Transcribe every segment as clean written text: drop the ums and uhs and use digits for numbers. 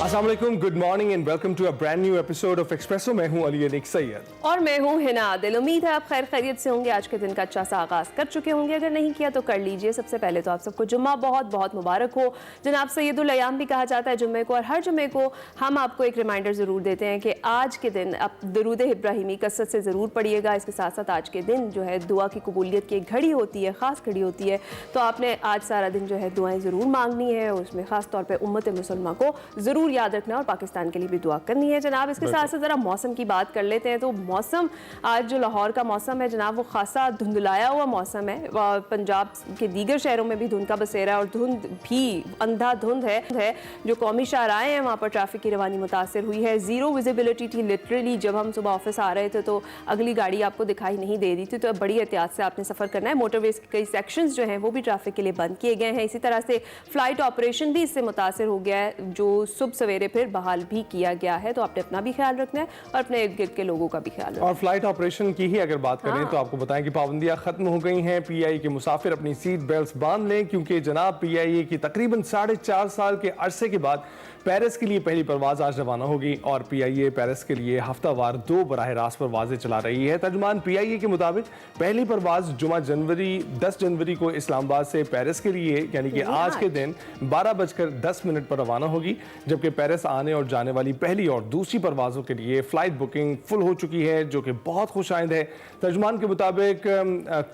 अस्सलाम वालेकुम, good morning and welcome to a brand new episode of Expresso. मैं हूं अली अनीक सैयद और मैं हूं हिना आदिल। उम्मीद है आप खैर खैरियत से होंगे, आज के दिन का अच्छा सा आगाज़ कर चुके होंगे। अगर नहीं किया तो कर लीजिए। सबसे पहले तो आप सबको जुम्मा बहुत बहुत मुबारक हो। जनाब सैयदुल अय्याम भी कहा जाता है जुम्मे को, और हर जुम्मे को हम आपको एक रिमाइंडर ज़रूर देते हैं कि आज के दिन आप दरूद इब्राहिमी कसरत से ज़रूर पढ़िएगा। इसके साथ साथ आज के दिन जो है दुआ की कबूलियत की एक घड़ी होती है, ख़ास घड़ी होती है, तो आपने आज सारा दिन जो है दुआएँ ज़रूर मांगनी है। उसमें ख़ास तौर पर उम्मत मुसलमान को ज़रूर याद रखना है और पाकिस्तान के लिए भी दुआ करनी है जनाब। इसके साथ साथ जरा मौसम की बात कर लेते हैं। तो मौसम आज जो लाहौर का मौसम है जनाब, वो खासा धुंधलाया हुआ मौसम है। पंजाब के दीगर शहरों में भी धुंध का बसेरा है और धुंध भी अंधाधुंध है। जो कौमी शाहराएं हैं वहाँ पर ट्रैफिक की रवानी मुतासर हुई है। ज़ीरो विजिबिलिटी थी लिटरली। जब हम सुबह ऑफिस आ रहे थे तो अगली गाड़ी आपको दिखाई नहीं दे रही थी, तो बड़ी एहतियात से आपने सफ़र करना है। मोटरवेज के कई सेक्शंस जो हैं वो भी ट्रैफिक के लिए बंद किए गए हैं। इसी तरह से फ़्लाइट ऑपरेशन भी इससे मुतासर हो गया है, जो सुबह सवेरे फिर बहाल भी किया गया है। तो आपने अपना भी ख्याल रखना है और अपने इर्द गिर्द के लोगों का भी ख्याल रखना है। और फ्लाइट ऑपरेशन की ही अगर बात करें तो आपको बताएं कि पाबंदियां खत्म हो गई हैं। पीआईए के मुसाफिर अपनी सीट बेल्ट बांध लें, क्योंकि जनाब पीआईए की तकरीबन 4.5 साल के अरसे के बाद पेरिस के लिए पहली परवाज आज रवाना होगी। और पीआईए पेरिस के लिए हफ्तावार 2 बराह रास्त परवाजें चला रही है। तर्जुमान पीआईए के मुताबिक पहली परवाज जुमा 10 जनवरी को इस्लामाबाद से पेरिस के लिए यानी कि आज के दिन 12:10 पर रवाना होगी, जबकि पेरिस आने और जाने वाली पहली और दूसरी परवाजों के लिए फ्लाइट बुकिंग फुल हो चुकी है, जो कि बहुत खुशाइंद है। तर्जुमान के मुताबिक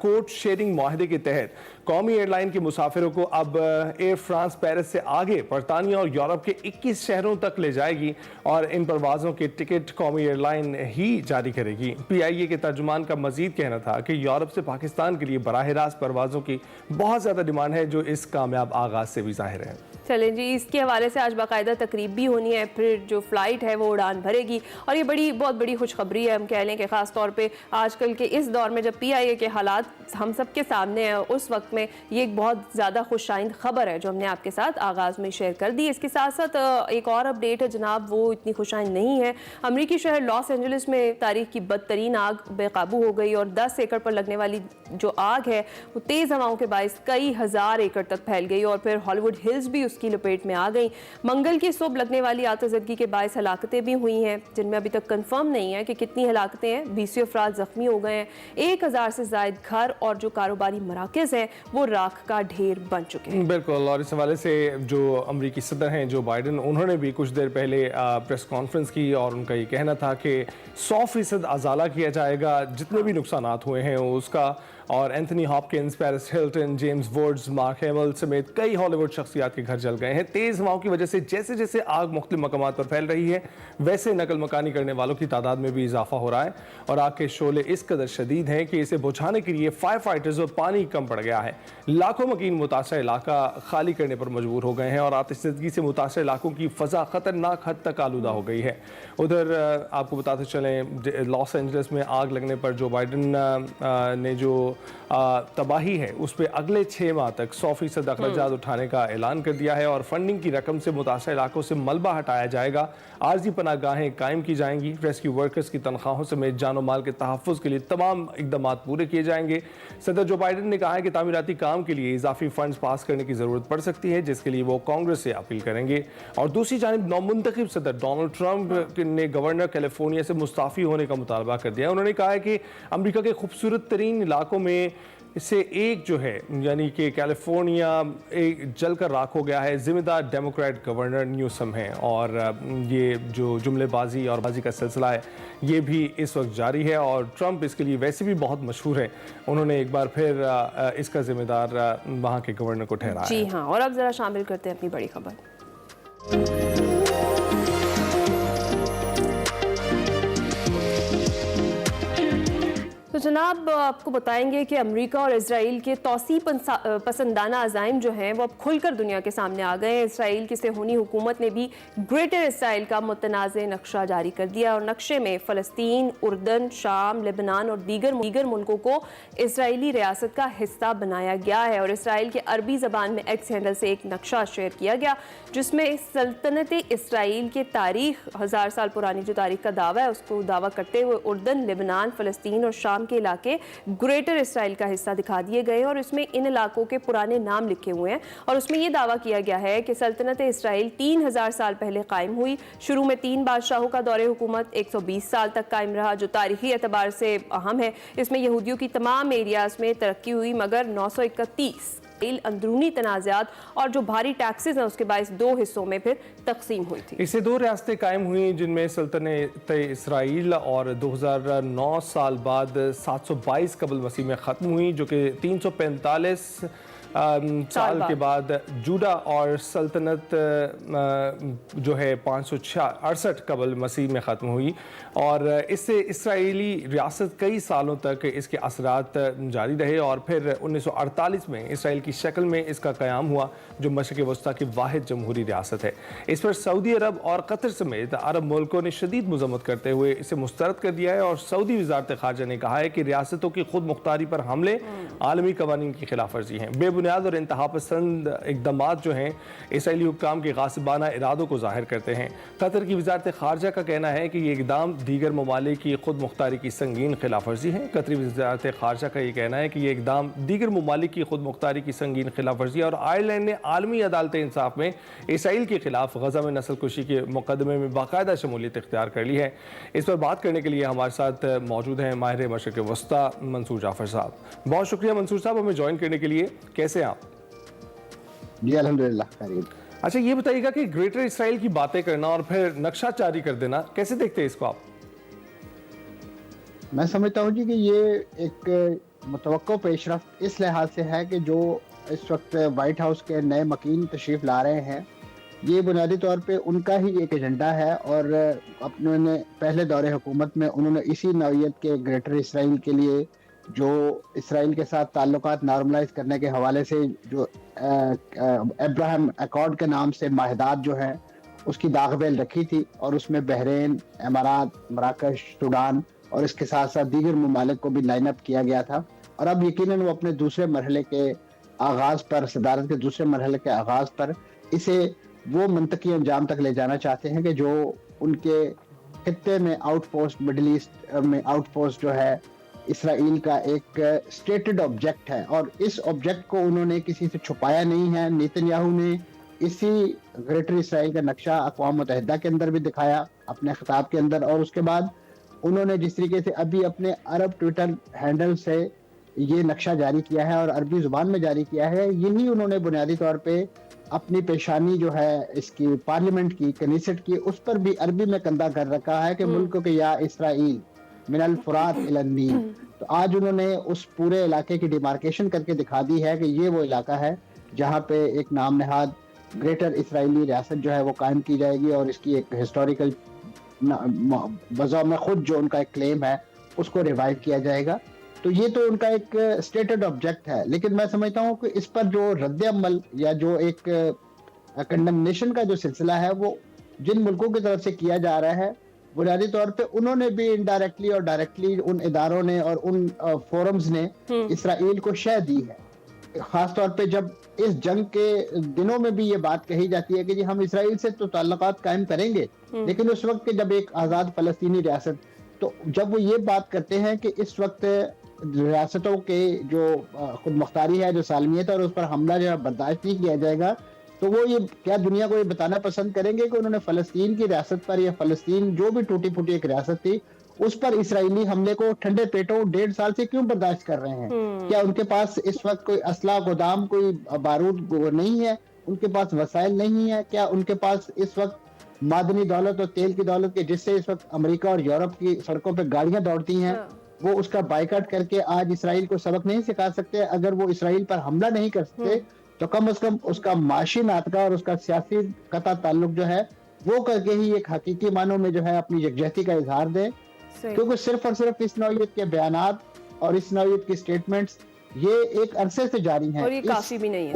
कोड शेयरिंग माहदे के तहत कौमी एयरलाइन के मुसाफिरों को अब एयर फ्रांस पेरिस से आगे बरतानिया और यूरोप के 21 शहरों तक ले जाएगी और इन परवाजों के टिकट कौमी एयरलाइन ही जारी करेगी। पीआईए के तर्जुमान का मजीद कहना था कि यूरोप से पाकिस्तान के लिए बराह रास्त परवाजों की बहुत ज़्यादा डिमांड है, जो इस कामयाब आगाज से भी जाहिर है। चलें जी, इसके हवाले से आज बाकायदा तकरीब भी होनी है, फिर जो फ़्लाइट है वो उड़ान भरेगी। और ये बहुत बड़ी खुशखबरी है, हम कह लें कि ख़ास तौर पे आजकल के इस दौर में जब पीआईए के हालात हम सब के सामने हैं, उस वक्त में ये एक बहुत ज़्यादा खुशाइंद खबर है जो हमने आपके साथ आगाज़ में शेयर कर दी। इसके साथ साथ एक और अपडेट है जनाब, वो इतनी खुशाइंद नहीं है। अमरीकी शहर लॉस एंजलिस में तारीख की बदतरीन आग बेकाबू हो गई और 10 एकड़ पर लगने वाली जो आग है वो तेज़ हवाओं के बायस कई हज़ार एकड़ तक फैल गई और फिर हॉलीवुड हिल्स भी उसकी लपेट में आ गई। मंगल की सुबह लगने वाली आतशबाजी के बायस हलाकतें भी हुई हैं, जिनमें अभी तक कंफर्म नहीं है कि कितनी हलाकतें हैं। 20 अफराद जख्मी हो गए हैं। 1000 से ज़ायद घर और जो कारोबारी मराकज़ हैं वो राख का ढेर बन चुके हैं। बिल्कुल, और इस हवाले से जो अमरीकी सदर हैं जो बाइडन, उन्होंने भी कुछ देर पहले प्रेस कॉन्फ्रेंस की और उनका ये कहना था कि 100% अजाला किया जाएगा जितने भी नुकसानात हुए हैं उसका। और Anthony Hopkins, Paris Hilton, James Woods, Mark Hamill समेत कई हॉलीवुड शख्सियात के घर जल गए हैं। तेज़ हवाओं की वजह से जैसे जैसे आग मुख्तलिफ मकामात पर फैल रही है, वैसे नकल मकानी करने वालों की तादाद में भी इजाफा हो रहा है और आग के शोले इस कदर शदीद हैं कि इसे बुझाने के लिए फायर फाइटर्स और पानी कम पड़ गया है। लाखों मकीन मुतासर इलाका खाली करने पर मजबूर हो गए हैं और आतिशबाजी से मुतासर इलाकों की फ़ज़ा ख़तरनाक हद तक आलूदा हो गई है। उधर आपको बताते चलें, लॉस एंजलिस में आग लगने पर जो बाइडन ने जो तबाही है उस पर अगले 6 माह तक 100% अखराजात उठाने का ऐलान कर दिया है और फंडिंग की रकम से मुतासर इलाकों से मलबा हटाया जाएगा। आर्जी पनाहगाहें कायम की जाएंगी। रेस्क्यू वर्कर्स की तनख्वाहों समेत जान और माल के तहफ़्फ़ुज़ के लिए तमाम इक़दाम पूरे किए जाएंगे। सदर जो बाइडन ने कहा है कि तामीराती काम के लिए इजाफी फंड्स पास करने की ज़रूरत पड़ सकती है, जिसके लिए वो कांग्रेस से अपील करेंगे। और दूसरी जानिब नौमुंतखब सदर डोनाल्ड ट्रंप ने गवर्नर कैलिफोर्निया से मुस्ताफ़ी होने का मुतालबा कर दिया। उन्होंने कहा है कि अमरीका के खूबसूरत तरीन इलाकों में इससे एक जो है यानी कि कैलिफोर्निया एक जलकर राख हो गया है। जिम्मेदार डेमोक्रेट गवर्नर न्यूसम हैं और ये जो जुमलेबाजी और बाजी का सिलसिला है ये भी इस वक्त जारी है और ट्रंप इसके लिए वैसे भी बहुत मशहूर है। उन्होंने एक बार फिर इसका जिम्मेदार वहाँ के गवर्नर को ठहराया। जी हाँ, और अब ज़रा शामिल करते हैं अपनी बड़ी खबर। तो जनाब आपको बताएंगे कि अमेरिका और इजराइल के तौसी पसंदाना अज़ाइम जो हैं वो अब खुलकर दुनिया के सामने आ गए हैं। इसराइल की सेहूनी हुकूमत ने भी ग्रेटर इसराइल का मुतनाज़ नक्शा जारी कर दिया और नक्शे में फ़लस्तीन, उर्दन, शाम, लेबनान और दीगर मुल्कों को इसराइली रियासत का हिस्सा बनाया गया है। और इसराइल के अरबी ज़बान में एक्स हैंडल से एक नक्शा शेयर किया गया जिसमें सल्तनत इसराइल के तारीख 1000 साल पुरानी जो तारीख का दावा है उसको दावा करते हुए उर्दन, लेबनान, फ़लस्तीन और शाम के इलाके ग्रेटर इसराइल का हिस्सा दिखा दिए गए और इसमें इन इलाकों के पुराने नाम लिखे हुए हैं और उसमें यह दावा किया गया है कि सल्तनत इसराइल 3000 साल पहले कायम हुई। शुरू में 3 बादशाहों का दौरे हुकूमत 120 साल तक कायम रहा, जो तारीखी एतबार से अहम है। इसमें यहूदियों की तमाम एरियाज में तरक्की हुई, मगर 931 अंदरूनी तनाज़ात और जो भारी टैक्सेस हैं उसके बायस 2 हिस्सों में फिर तकसीम हुई थी। इससे 2 रियासतें कायम हुई जिनमें सल्तनत इसराइल और 2009 साल बाद 722 कबल मसीह में ख़त्म हुई, जो कि 345 साल के बाद जूडा और सल्तनत जो है 568 कबल मसीह में ख़त्म हुई और इससे इसराइली रियासत कई सालों तक इसके असरात जारी रहे और फिर 1948 में इसराइल की शक्ल में इसका क़याम हुआ, जो मशरिक़ वस्ता की वाहिद जमहूरी रियासत है। इस पर सऊदी अरब और कतर समेत अरब मुल्कों ने शदीद मज़म्मत करते हुए इसे मुस्तरद कर दिया है और सऊदी वज़ारत ख़ारजा ने कहा है कि रियासतों की खुद मुख्तारी पर हमले आलमी कवानीन की खिलाफ वर्जी हैं। बेबुनियाद और इंतहा पसंद इक़दामात जो हैं इसराइली हुक्काम के गासिबाना इरादों को ज़ाहिर करते हैं। कतर की वज़ारत ख़ारजा का कहना है कि ये इक़दाम दीगर ममालिक की खुद मुख्तारी की संगीन खिलाफ वर्जी है। कतरी वज़ारत ख़ारजा का ये कहना है कि ये इक़दाम दीगर ममालिक की खुद मुख्तारी की संगीन खिलाफ वर्जी है और आयरलैंड ने आलमी अदालत इंसाफ में इसराइल के खिलाफ गज़ा में नस्ल कुशी के मुकदमे में बाकायदा शमूलियत इख्तियार कर ली है। इस पर बात करने के लिए हमारे साथ मौजूद हैं माहिर मशरिक़ वस्ता मंसूर जाफ़र साहब। बहुत शुक्रिया मंसूर साहब हमें ज्वाइन करने के लिए। कैसे हैं आप? जी अल्हम्दुलिल्लाह। अच्छा, ये बताइएगा कि ग्रेटर इसराइल की बातें करना और फिर नक्शा जारी कर देना, कैसे देखते हैं इसको आप? मैं समझता हूँ जी कि ये एक मुतवक्को पेशरफ्त इस लिहाज से है कि जो इस वक्त वाइट हाउस के नए मकीन तशरीफ़ ला रहे हैं, ये बुनियादी तौर पे उनका ही एक एजेंडा है और अपने पहले दौरे हुकूमत में उन्होंने इसी नौइयत के ग्रेटर इसराइल के लिए जो इसराइल के साथ ताल्लुकात नॉर्मलाइज करने के हवाले से जो अब्राहम अकॉर्ड के नाम से माहदात जो हैं उसकी दागबेल रखी थी और उसमें बहरीन, इमारात, मराकश, सूडान और इसके साथ साथ दीगर ममालिक को भी लाइन अप किया गया था। और अब यकीनन वो अपने दूसरे मरहले के आगाज़ पर, सदारत के दूसरे मरहले के आगाज़ पर इसे वो मंतकी अंजाम तक ले जाना चाहते हैं कि जो उनके खित्ते में आउटपोस्ट, मिडिल ईस्ट में आउटपोस्ट जो है इसराइल का एक स्टेटेड ऑब्जेक्ट है और इस ऑब्जेक्ट को उन्होंने किसी से छुपाया नहीं है। नेतन्याहू ने इसी ग्रेटर इसराइल का नक्शा अक़वाम मुत्तहिदा के अंदर भी दिखाया अपने खिताब के अंदर और उसके बाद उन्होंने जिस तरीके से अभी अपने अरब ट्विटर हैंडल से ये नक्शा जारी किया है और अरबी ज़ुबान में जारी किया है, यही उन्होंने बुनियादी तौर पे अपनी पेशानी जो है इसकी पार्लियामेंट की, कनीसेट की, उस पर भी अरबी में कंधा कर रखा है कि मुल्क के या इसराइल मिनल फुरात इलन नील। तो आज उन्होंने उस पूरे इलाके की डिमार्केशन करके दिखा दी है कि ये वो इलाका है जहाँ पे एक नाम नहाद ग्रेटर इसराइली रियासत जो है वो कायम की जाएगी और इसकी एक हिस्टोरिकल वज़ा में खुद जो उनका एक क्लेम है उसको रिवाइव किया जाएगा। तो ये तो उनका एक स्टेटेड ऑब्जेक्ट है, लेकिन मैं समझता हूँ कि इस पर जो रद्द अमल या जो एक कंडेमनेशन का जो सिलसिला है वो जिन मुल्कों की तरफ से किया जा रहा है, बुनियादी तौर पे उन्होंने भी इनडायरेक्टली और डायरेक्टली उन इदारों ने और उन फोरम्स ने इसराइल को शह दी है। खास तौर पे जब इस जंग के दिनों में भी ये बात कही जाती है कि जी हम इसराइल से तो ताल्लुकात कायम करेंगे, लेकिन उस वक्त के जब एक आज़ाद फ़लस्तीनी रियासत, तो जब वो ये बात करते हैं कि इस वक्त रियासतों के जो खुद मुख्तारी है, जो सालमियत है और उस पर हमला जो है बर्दाश्त नहीं किया जाएगा, तो वो ये क्या दुनिया को ये बताना पसंद करेंगे कि उन्होंने फ़लस्तीन की रियासत पर या फ़लस्तीन जो भी टूटी फूटी एक रियासत थी उस पर इसराइली हमले को ठंडे पेटों 1.5 साल से क्यों बर्दाश्त कर रहे हैं? क्या उनके पास इस वक्त कोई असला गोदाम, कोई बारूद नहीं है? उनके पास वसाइल नहीं है? क्या उनके पास इस वक्त मादनी दौलत और तेल की दौलत के जिससे इस वक्त अमेरिका और यूरोप की सड़कों पर गाड़ियां दौड़ती हैं, वो उसका बाइकाट करके आज इसराइल को सबक नहीं सिखा सकते? अगर वो इसराइल पर हमला नहीं कर सकते तो कम अज कम उसका माशी नातका और उसका सियासी कता ताल्लुक जो है वो करके ही एक हकीकी मानों में जो है अपनी यकजहती का इजहार दें, क्योंकि सिर्फ और सिर्फ इस नौइयत के बयानात और इस नौइयत की स्टेटमेंट्स ये एक अरसे से जारी हैं और ये काफी भी नहीं है।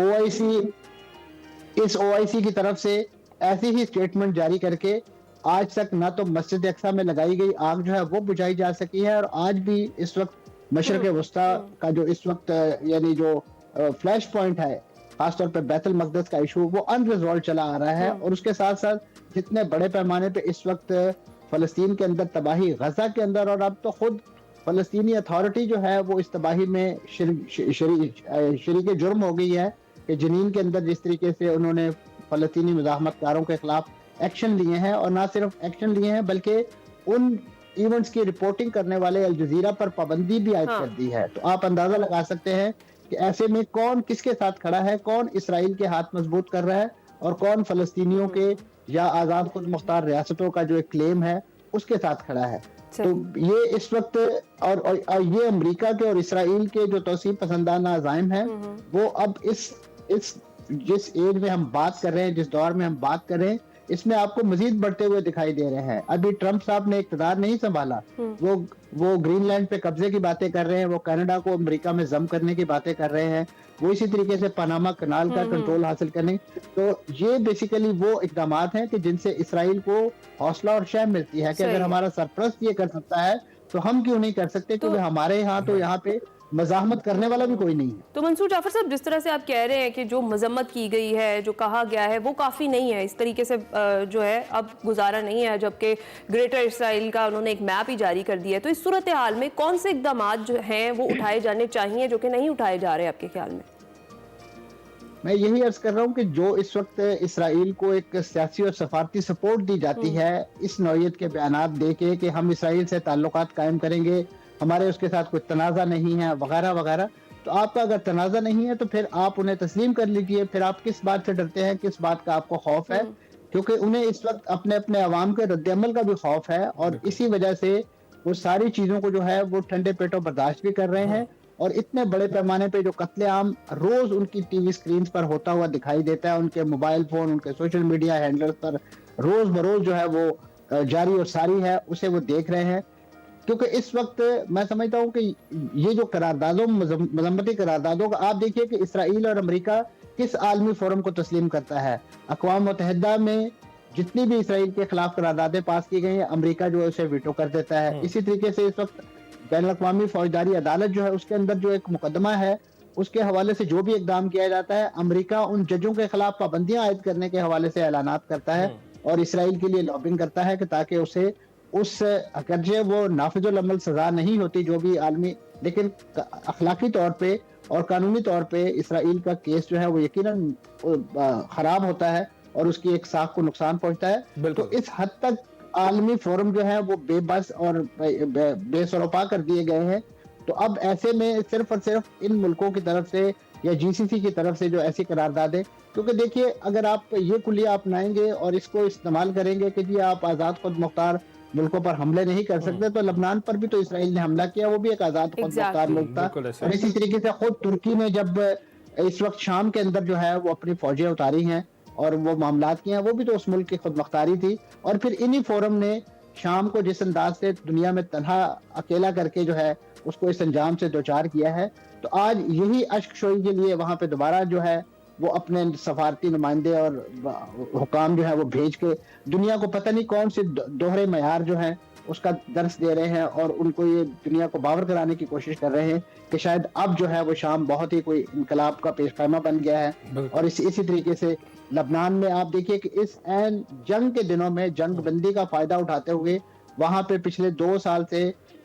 OIC की तरफ से ऐसी ही स्टेटमेंट जारी करके आज तक ना तो मस्जिद अक्सा में लगाई गई आग जो है वो बुझाई जा सकी है और आज भी इस वक्त मशरिक़ वस्ता का जो इस वक्त यानी जो फ्लैश पॉइंट है, खासतौर पर बैतुल मक़दस का इशू, वो अनरिजॉल्व चला आ रहा है। और उसके साथ साथ जितने बड़े पैमाने पे इस वक्त फ़लस्तीन के अंदर तबाही, गजा के अंदर और अब तो खुद फ़लस्तीनी अथॉरिटी जो है वो इस तबाही में शरीक जुर्म हो गई है कि जनीन के अंदर जिस तरीके से उन्होंने फ़लस्तीनी मुज़ाहमतकारों के खिलाफ एक्शन लिए हैं, और ना सिर्फ एक्शन लिए हैं बल्कि उन इवेंट्स की रिपोर्टिंग करने वाले अल जज़ीरा पर पाबंदी भी आयद कर दी है। तो आप अंदाज़ा लगा सकते हैं कि ऐसे में कौन किसके साथ खड़ा है, कौन इसराइल के हाथ मजबूत कर रहा है और कौन फ़लस्तीनियों के या आज़ाद खुद मुख्तार रियासतों का जो एक क्लेम है उसके साथ खड़ा है। तो ये इस वक्त और ये अमेरिका के और इसराइल के जो तौसीब पसंदाना अज़ाइम हैं वो अब इस जिस एज में हम बात कर रहे हैं, जिस दौर में हम बात कर रहे हैं, इसमें आपको मजीद बढ़ते हुए दिखाई दे रहे हैं। अभी ट्रंप साहब ने इक़्तिदार नहीं संभाला, वो ग्रीनलैंड पे कब्जे की बातें कर रहे हैं, वो कनाडा को अमेरिका में जम करने की बातें कर रहे हैं, वो इसी तरीके से पनामा कनाल का कंट्रोल हासिल करने। तो ये बेसिकली वो इकदामात हैं कि जिनसे इसराइल को हौसला और शह मिलती है कि अगर हमारा सरपरस्त ये कर सकता है तो हम क्यों नहीं कर सकते, क्योंकि हमारे यहाँ तो यहाँ पे मज़ाहमत करने वाला भी कोई नहीं है। तो मंसूर जाफर साहब, जिस तरह से आप कह रहे हैं कि जो मजम्मत की गई है, जो कहा गया है, वो काफ़ी नहीं है, इस तरीके से जो है अब गुजारा नहीं है, जबकि ग्रेटर इसराइल का उन्होंने एक मैप ही जारी कर दिया है। तो इस सूरत हाल में कौन से इक़दामात जो हैं वो उठाए जाने चाहिए जो कि नहीं उठाए जा रहे आपके ख्याल में? मैं यही अर्ज कर रहा हूँ कि जो इस वक्त इसराइल को एक सियासी और सफारती सपोर्ट दी जाती है इस नौयत के बयानात दे के कि हम इसराइल से ताल्लुकात कायम करेंगे, हमारे उसके साथ कोई तनाज़ा नहीं है वगैरह वगैरह। तो आपका अगर तनाज़ा नहीं है तो फिर आप उन्हें तस्लीम कर लीजिए। फिर आप किस बात से डरते हैं, किस बात का आपको खौफ है? क्योंकि उन्हें इस वक्त अपने अपने अवाम के रद्द-ए-अमल का भी खौफ है और इसी वजह से वो सारी चीज़ों को जो है वो ठंडे पेटों बर्दाश्त भी कर रहे हैं। और इतने बड़े पैमाने पे जो कत्लेआम रोज उनकी टीवी स्क्रीन पर होता हुआ दिखाई देता है, उनके मोबाइल फोन, उनके सोशल मीडिया हैंडलर्स पर रोज बरोज जो है वो जारी और सारी है, उसे वो देख रहे हैं। क्योंकि इस वक्त मैं समझता हूँ कि ये जो करारदादों, मजम्मती करारदादों का, आप देखिए कि इसराइल और अमेरिका किस आलमी फोरम को तस्लीम करता है। अक़वाम मुत्तहिदा में जितनी भी इसराइल के खिलाफ करारदादें पास की गई हैं, अमेरिका जो है उसे वीटो कर देता है। इसी तरीके से इस वक्त बैनुल-अक़वामी फौजदारी अदालत जो है उसके अंदर जो एक मुकदमा है उसके हवाले से जो भी इकदाम किया जाता है, अमेरिका उन जजों के खिलाफ पाबंदियां आयद करने के हवाले से ऐलानात करता है और इसराइल के लिए लॉबिंग करता है कि ताकि उसे उस अगरचे वो नाफिजुल अमल सजा नहीं होती जो भी आलमी, लेकिन अखलाकी तौर पे और कानूनी तौर पे इसराइल का केस जो है वो यकीनन खराब होता है और उसकी एक साख को नुकसान पहुंचता है। तो इस हद तक आलमी फोरम जो है वो बेबस और बेसरोपा कर दिए गए हैं। तो अब ऐसे में सिर्फ और सिर्फ इन मुल्कों की तरफ से या जीसीसी की तरफ से जो ऐसी करारदादें, क्योंकि देखिए अगर आप ये कुलिया अपनाएंगे और इसको इस्तेमाल करेंगे कि जी आप आज़ाद खुद मुख्तार मुल्कों पर हमले नहीं कर सकते, तो लबनान पर भी तो इसराइल ने हमला किया, वो भी एक आज़ाद खुद मुख्तार मुल्क था। और इसी तरीके से खुद तुर्की ने जब इस वक्त शाम के अंदर जो है वो अपनी फौजें उतारी हैं और वो मामलात किए हैं, वो भी तो उस मुल्क की खुद मुख्तारी थी। और फिर इन्हीं फोरम ने शाम को जिस अंदाज से दुनिया में तन्हा अकेला करके जो है उसको इस अंजाम से दो चार किया है, तो आज यही अश्कशोई के लिए वहां पे दोबारा जो है वो अपने सफारती नुमाइंदे और हुकाम जो है वो भेज के दुनिया को पता नहीं कौन से दोहरे मयार जो है उसका दर्स दे रहे हैं और उनको ये दुनिया को बावर कराने की कोशिश कर रहे हैं कि शायद अब जो है वो शाम बहुत ही कोई इनकलाब का पेशखाना बन गया है। और इसी तरीके से लबनान में आप देखिए कि इस ऐन जंग के दिनों में जंग बंदी का फायदा उठाते हुए वहां पे पिछले 2 साल से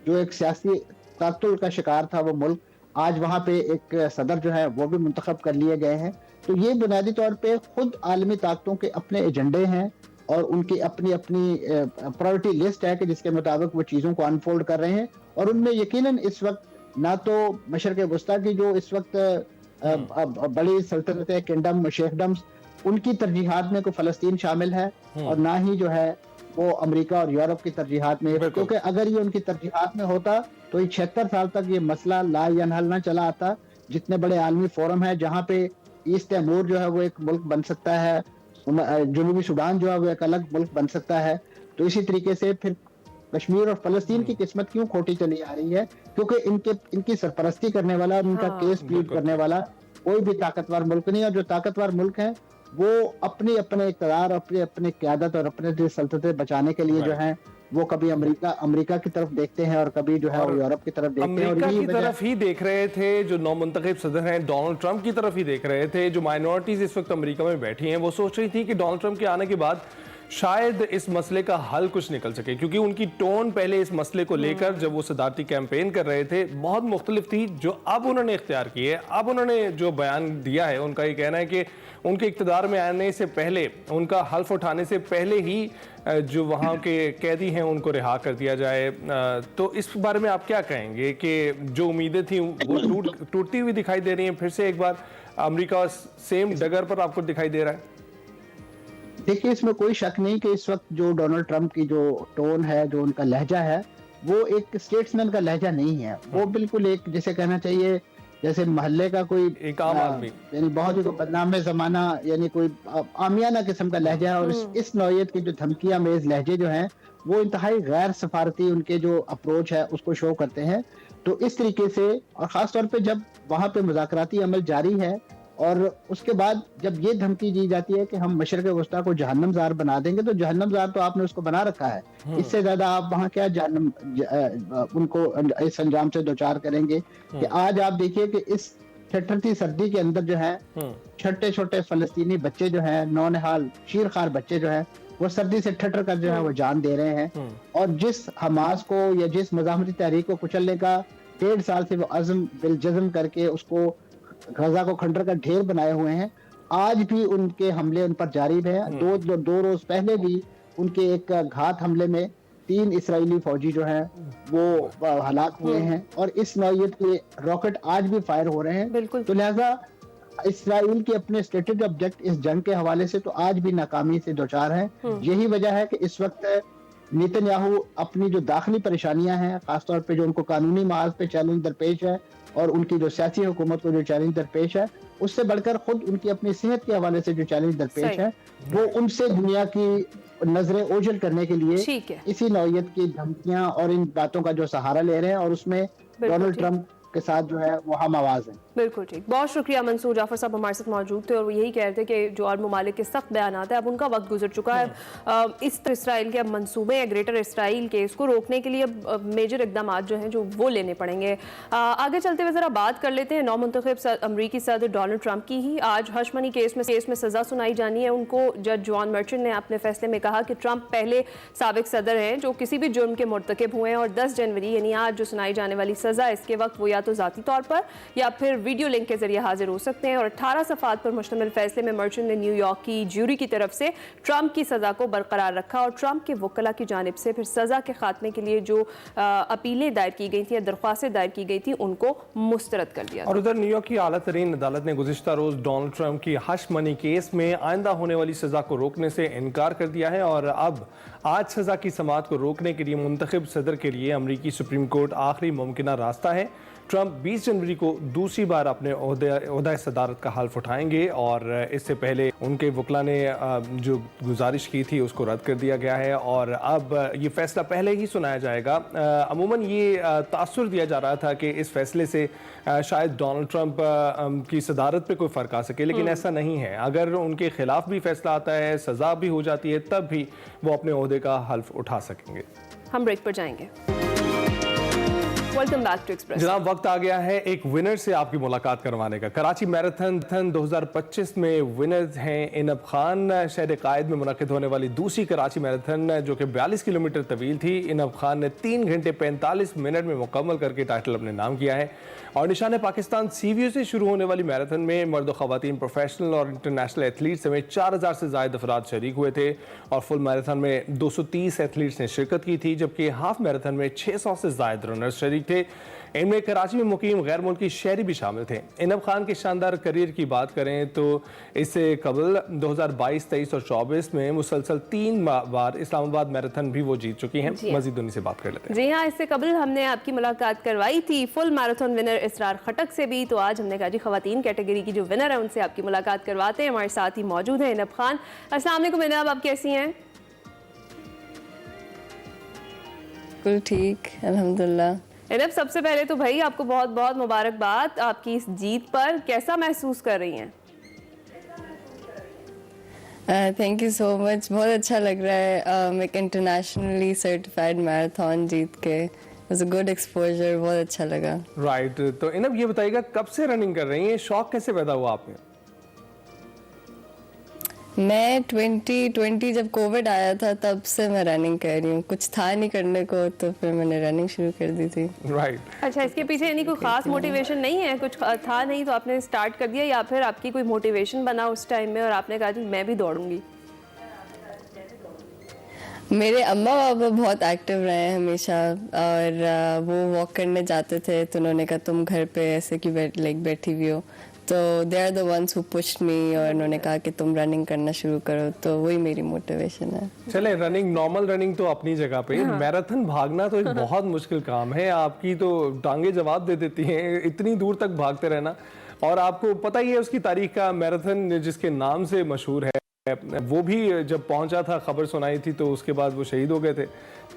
जो एक सियासी तातुल का शिकार था वो मुल्क, आज वहां पे एक सदर जो है वो भी मुंतखब कर लिए गए हैं। तो ये बुनियादी तौर पे खुद आलमी ताकतों के अपने एजेंडे हैं और उनकी अपनी अपनी प्रायोरिटी लिस्ट है कि जिसके मुताबिक वो चीज़ों को अनफोल्ड कर रहे हैं। और उनमें यकीनन इस वक्त ना तो मशरक़ वस्ता की जो इस वक्त बड़ी सल्तनतें, किंगडम, शेखडम्स, उनकी तरजीहात में कोई फ़लस्तीन शामिल है और ना ही जो है वो अमेरिका और यूरोप की तरजीहात में, क्योंकि अगर ये उनकी तरजीहात में होता तो ये 76 साल तक ये मसला ला यनहल ना चला आता। जितने बड़े आलमी फोरम है जहाँ पे ईस्ट तैमूर जो है वो एक मुल्क बन सकता है, जनूबी सूडान जो है वो एक अलग मुल्क बन सकता है, तो इसी तरीके से फिर कश्मीर और फलस्तीन की किस्मत क्यों खोटी चली आ रही है? क्योंकि इनकी सरपरस्ती करने वाला और इनका केस प्लीड करने वाला कोई भी ताकतवर मुल्क नहीं। और जो ताकतवर मुल्क हैं वो अपने इक़्तिदार, अपने अपने क़यादत और अपने सल्तनतें बचाने के लिए जो है वो कभी अमेरिका की तरफ देखते हैं और कभी जो है वो यूरोप की तरफ देखते हैं। अमेरिका की तरफ ही देख रहे थे जो नौमुंतखब सदर हैं डोनाल्ड ट्रंप की तरफ ही देख रहे थे। जो माइनॉरिटीज इस वक्त अमेरिका में बैठी हैं वो सोच रही थी कि डोनाल्ड ट्रंप के आने के बाद शायद इस मसले का हल कुछ निकल सके, क्योंकि उनकी टोन पहले इस मसले को लेकर जब वो सदारती कैंपेन कर रहे थे बहुत मुख्तलिफ थी। जो अब उन्होंने इख्तियार की है, अब उन्होंने जो बयान दिया है, उनका ये कहना है कि उनके इक़्तिदार में आने से पहले, उनका हल्फ उठाने से पहले ही जो वहाँ के कैदी हैं उनको रिहा कर दिया जाए। तो इस बारे में आप क्या कहेंगे कि जो उम्मीदें थी वो टूटती हुई दिखाई दे रही हैं? फिर से एक बार अमेरिका सेम डगर पर आपको दिखाई दे रहा है? देखिए, इसमें कोई शक नहीं कि इस वक्त जो डोनाल्ड ट्रंप की जो टोन है, जो उनका लहजा है, वो एक स्टेट्समैन का लहजा नहीं है। वो बिल्कुल एक, जैसे कहना चाहिए, जैसे मोहल्ले का कोई एक आम आदमी, यानी बहुत ही बदनाम जमाना, यानी कोई आमियाना किस्म का लहजा है। और इस नौयत की जो धमकियां मेज लहजे जो हैं, वो इंतहाई गैर सफारती उनके जो अप्रोच है उसको शो करते हैं। तो इस तरीके से, और खास तौर पे जब वहां पे मुज़ाकराती अमल जारी है और उसके बाद जब ये धमकी दी जाती है कि हम मशरक़ वस्ता को जहन्नमज़ार बना देंगे, तो जहन्नमज़ार तो आपने उसको बना रखा है, इससे ज्यादा आप वहाँ क्या उनको इस अंजाम से दो चार करेंगे कि आज आप देखिए कि इस ठठरती सर्दी के अंदर जो है छोटे छोटे फलस्तीनी बच्चे जो है, नौनिहाल शीरखार बच्चे जो है, वो सर्दी से ठठर कर जो है वो जान दे रहे हैं। और जिस हमास को या जिस मज़ाहमती तहरीक को कुचलने का 1.5 साल से वो अज़म बिलजज़म करके उसको गजा को खंडर का ढेर बनाए हुए हैं, आज भी उनके हमले उन पर जारी हैं। दो रोज पहले भी उनके एक घात हमले में 3 इस्राएली फौजी जो हैं वो हलाक हुए हैं। और इस नौयत के रॉकेट आज भी फायर हो रहे हैं। तो लिहाजा इसराइल के अपने स्टेटेड ऑब्जेक्ट इस जंग के हवाले से तो आज भी नाकामी से दो चार हैं। यही वजह है कि इस वक्त नेतन्याहू अपनी जो दाखिली परेशानियां हैं, खासतौर पे जो उनको कानूनी मार्ग पे चैलेंज दरपेश है और उनकी जो सियासी हुकूमत को जो चैलेंज दरपेश है, उससे बढ़कर खुद उनकी अपनी सेहत के हवाले से जो चैलेंज दरपेश है, वो उनसे दुनिया की नजरें ओझल करने के लिए इसी नौयत की धमकियां और इन बातों का जो सहारा ले रहे हैं। और उसमें डोनाल्ड ट्रंप के साथ जो है वो हम आवाज है। बिल्कुल ठीक, बहुत शुक्रिया मंसूर जाफर साहब हमारे साथ मौजूद थे और वो यही कह रहे थे कि जो अरब ममालिक के सख्त बयान आते हैं, अब उनका वक्त गुजर चुका है। इस इसराइल के अब मंसूबे हैं ग्रेटर इसराइल के, इसको रोकने के लिए अब मेजर इकदाम जो हैं जो वो लेने पड़ेंगे। आगे चलते हुए ज़रा बात कर लेते हैं नौमुंतखब अमरीकी सदर डोनाल्ड ट्रंप की ही। आज हशमनी केस में सज़ा सुनाई जानी है उनको। जज जॉन मर्चेंट ने अपने फैसले में कहा कि ट्रंप पहले साबिक सदर हैं जो किसी भी जुर्म के मुर्तकिब हुए हैं और 10 जनवरी यानी आज जो सुनाई जाने वाली सज़ा, इसके वक्त वो या तो ज़ाती तौर पर या फिर वीडियो लिंक के जरिए हाजिर हो सकते हैं। और 18 सफ़ात पर मुश्तमिल फैसले में मर्चेंट ने न्यूयॉर्क की ज्यूरी की तरफ से ट्रंप की सज़ा को बरकरार रखा और ट्रंप के वकला की जानिब से फिर सज़ा के खात्मे के लिए जो अपीलें दायर की गई थी या दरख्वास्तें दायर की गई थी उनको मुस्तरद कर दिया। और उधर न्यूयॉर्क की आला तरीन अदालत ने गुज़िश्ता रोज़ डोनाल्ड ट्रंप की हश मनी केस में आइंदा होने वाली सज़ा को रोकने से इनकार कर दिया है और अब आज सज़ा की समाअत को रोकने के लिए मुंतखब सदर के लिए अमरीकी सुप्रीम कोर्ट आखिरी मुमकिना रास्ता है। ट्रंप 20 जनवरी को दूसरी बार अपने ओहदा सदारत का हल्फ उठाएंगे और इससे पहले उनके वकला ने जो गुजारिश की थी उसको रद्द कर दिया गया है और अब ये फैसला पहले ही सुनाया जाएगा। अमूमन ये तासुर दिया जा रहा था कि इस फैसले से शायद डोनाल्ड ट्रंप की सदारत पे कोई फ़र्क आ सके, लेकिन ऐसा नहीं है। अगर उनके खिलाफ भी फैसला आता है, सज़ा भी हो जाती है, तब भी वो अपने ओहदे का हल्फ उठा सकेंगे। हम ब्रेक पर जाएंगे। Welcome back to Express. जनाब, वक्त आ गया है एक विनर से आपकी मुलाकात करवाने का। कराची मैराथन 2025 में विनर हैं इनब खान। शहर कायद में मुनक़िद होने वाली दूसरी कराची मैराथन जो कि 42 किलोमीटर तवील थी, इनब खान ने 3 घंटे 45 मिनट में मुकम्मल करके टाइटल अपने नाम किया है। और निशान पाकिस्तान सीवीओ से शुरू होने वाली मैराथन में मर्द व ख़वातीन प्रोफेशनल और इंटरनेशनल एथलीट समेत 4000 से ज़ायद अफराद शरीक हुए थे और फुल मैराथन में 230 एथलीट्स ने शिरकत की थी, जबकि हाफ मैराथन में 600 से ज़ायद रनर्स शरीक थे। इनमें कराची में मुकीम गैर मुल्की शहरी भी शामिल थे। इनब खान के शानदार करियर की बात करें तो इससे कबल 2022, 23 और 24 में मुसलसल 3 बार इस्लामाबाद मैराथन भी वो जीत चुकी हैं। मजीद उन्हीं से बात कर लेते हैं। जी हाँ, इससे कबल हमने आपकी मुलाकात करवाई थी फुल मैराथन विनर इसरार खटक से भी, तो आज हमने कहा जी खवातीन कैटेगरी की जो विनर है उनसे आपकी मुलाकात करवाते हैं। हमारे साथ ही मौजूद है इनब खान। अस्सलाम वालेकुम इनब, आप कैसी हैं? बिल्कुल ठीक, अल्हम्दुलिल्लाह। इनब, सबसे पहले तो भाई आपको बहुत बहुत मुबारकबाद आपकी इस जीत पर। कैसा महसूस कर रही हैं? थैंक यू सो मच, बहुत अच्छा लग रहा है एक इंटरनेशनली सर्टिफाइड मैराथन जीत के। वाज अ गुड एक्सपोजर, बहुत अच्छा लगा। राइट, तो इनब ये बताइएगा कब से रनिंग कर रही हैं, शौक कैसे पैदा हुआ आप में? मैं 2020 जब कोविड आया था तब से मैं रनिंग कर रही हूँ, कुछ था नहीं करने को तो फिर मैंने रनिंग शुरू कर दी थी। राइट। अच्छा, इसके पीछे यानी कोई खास मोटिवेशन नहीं है, कुछ था नहीं तो आपने स्टार्ट कर दिया, या फिर आपकी कोई मोटिवेशन बना उस टाइम में और आपने कहा जी मैं भी दौड़ूंगी? मेरे अम्मा बाबा बहुत एक्टिव रहे हैं हमेशा, और वो वॉक करने जाते थे तो उन्होंने कहा तुम घर पे ऐसे क्यों बैठी हुई हो, तो they are the ones who pushed me, और उन्होंने कहा कि तुम रनिंग करना शुरू करो, तो वही मेरी मोटिवेशन है। चले, रनिंग, नॉर्मल रनिंग तो अपनी जगह पे, मैराथन भागना तो एक बहुत मुश्किल काम है। आपकी तो टांगे जवाब दे देती हैं, इतनी दूर तक भागते रहना, और आपको पता ही है उसकी तारीख का। मैराथन जिसके नाम से मशहूर है, वो भी जब पहुंचा था, खबर सुनाई थी, तो उसके बाद वो शहीद हो गए थे।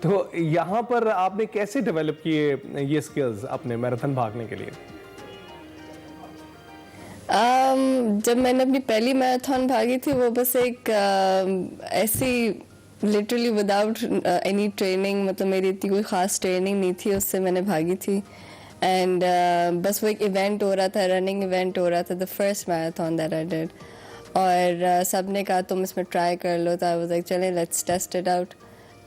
तो यहाँ पर आपने कैसे डेवलप किए ये स्किल्स अपने मैराथन भागने के लिए? जब मैंने अपनी पहली मैराथन भागी थी वो बस एक ऐसी लिटरली विदाउट एनी ट्रेनिंग, मतलब मेरी इतनी कोई ख़ास ट्रेनिंग नहीं थी, उससे मैंने भागी थी। एंड बस वो एक इवेंट हो रहा था, रनिंग इवेंट हो रहा था, the first marathon that I did, और सब ने कहा तुम इसमें ट्राई कर लो, तो आई वाज लाइक चलें let's test it out.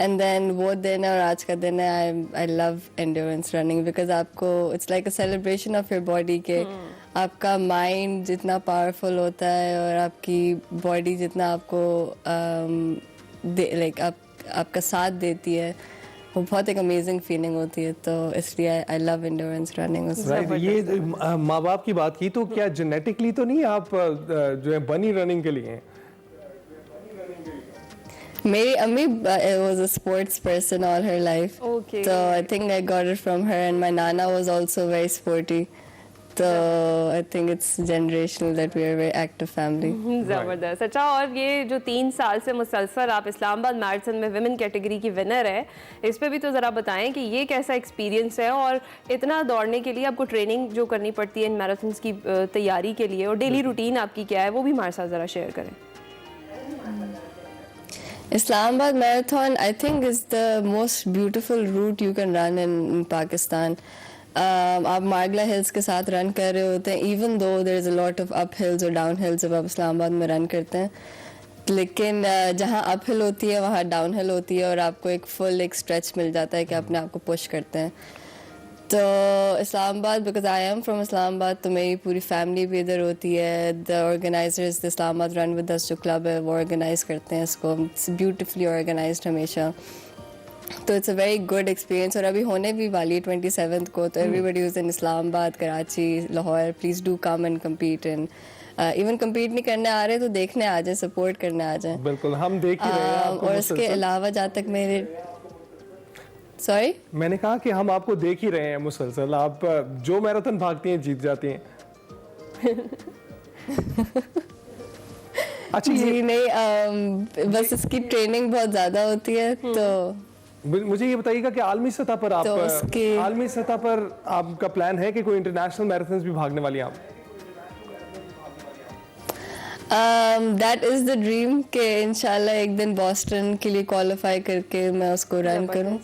And then वो दिन और आज का दिन है, I love endurance running, because आपको it's like a celebration of your body के आपका माइंड जितना पावरफुल होता है और आपकी बॉडी जितना आपको लाइक आपका साथ देती है, वो बहुत एक अमेजिंग फीलिंग होती है, तो इसलिए आई लव एंड्योरेंस रनिंग। राइट। ये माँ बाप की बात की, तो क्या जेनेटिकली तो नहीं आप जो है बनी रनिंग के लिए? मेरी अम्मी was a sports person all her life. Okay. So I think I got it from her, and my nana was also very sporty. So I think it's generational that we are a very active family. जबरदस्त। अच्छा, और ये जो 3 साल से मुसलसल आप Islamabad marathon में विमेन कैटेगरी की विनर है, इस पे भी तो ज़रा बताएं कि ये कैसा एक्सपीरियंस है, और इतना दौड़ने के लिए आपको ट्रेनिंग जो करनी पड़ती है इन मैराथन की तैयारी के लिए, और डेली रूटीन आपकी क्या है, वो भी हमारे साथ ज़रा शेयर करें। Islamabad Marathon, I think, is the most beautiful route you can run in Pakistan. आप मार्गला हिल्स के साथ रन कर रहे होते हैं, even though there is a lot of up hills और डाउन हिल्स जब आप इस्लामाबाद में रन करते हैं, लेकिन जहाँ अप हिल होती है वहाँ डाउन हिल होती है, और आपको एक फुल एक स्ट्रेच मिल जाता है कि अपने आप को पुश करते हैं। तो Islamabad, because I am from Islamabad, तो मेरी पूरी फैमिली भी इधर होती है। The organisers the Islamabad run with us जो क्लब है वो ऑर्गेनाइज करते हैं इसको, इट्स ब्यूटिफुली ऑर्गेनाइज्ड हमेशा, तो it's a very good experience. और अभी होने भी वाली है 27 को, तो everybody is in Islamabad, Karachi, Lahore, please do come and compete in, even compete नहीं करने आ रहे तो देखने आ जाए, सपोर्ट करने आ जाए। बिल्कुल, हम देख ही रहे हैं आपको। और इसके अलावा जहाँ तक मेरे सॉरी मैंने कहा कि हम आपको देख ही रहे हैं मुसलसल, आप जो मैराथन भागती हैं जीत जाती हैं। अच्छा, जी नहीं, बस इसकी ट्रेनिंग बहुत ज़्यादा होती है। तो मुझे ये बताइएगा कि आलमी सतह पर आप, तो आलमी सतह पर आपका प्लान है कि कोई इंटरनेशनल मैराथन भी भागने वाली हैं आप? दैट इज़ द ड्रीम कि इंशाल्लाह एक दिन बॉस्टन के लिए क्वालिफाई करके मैं उसको रन करूं।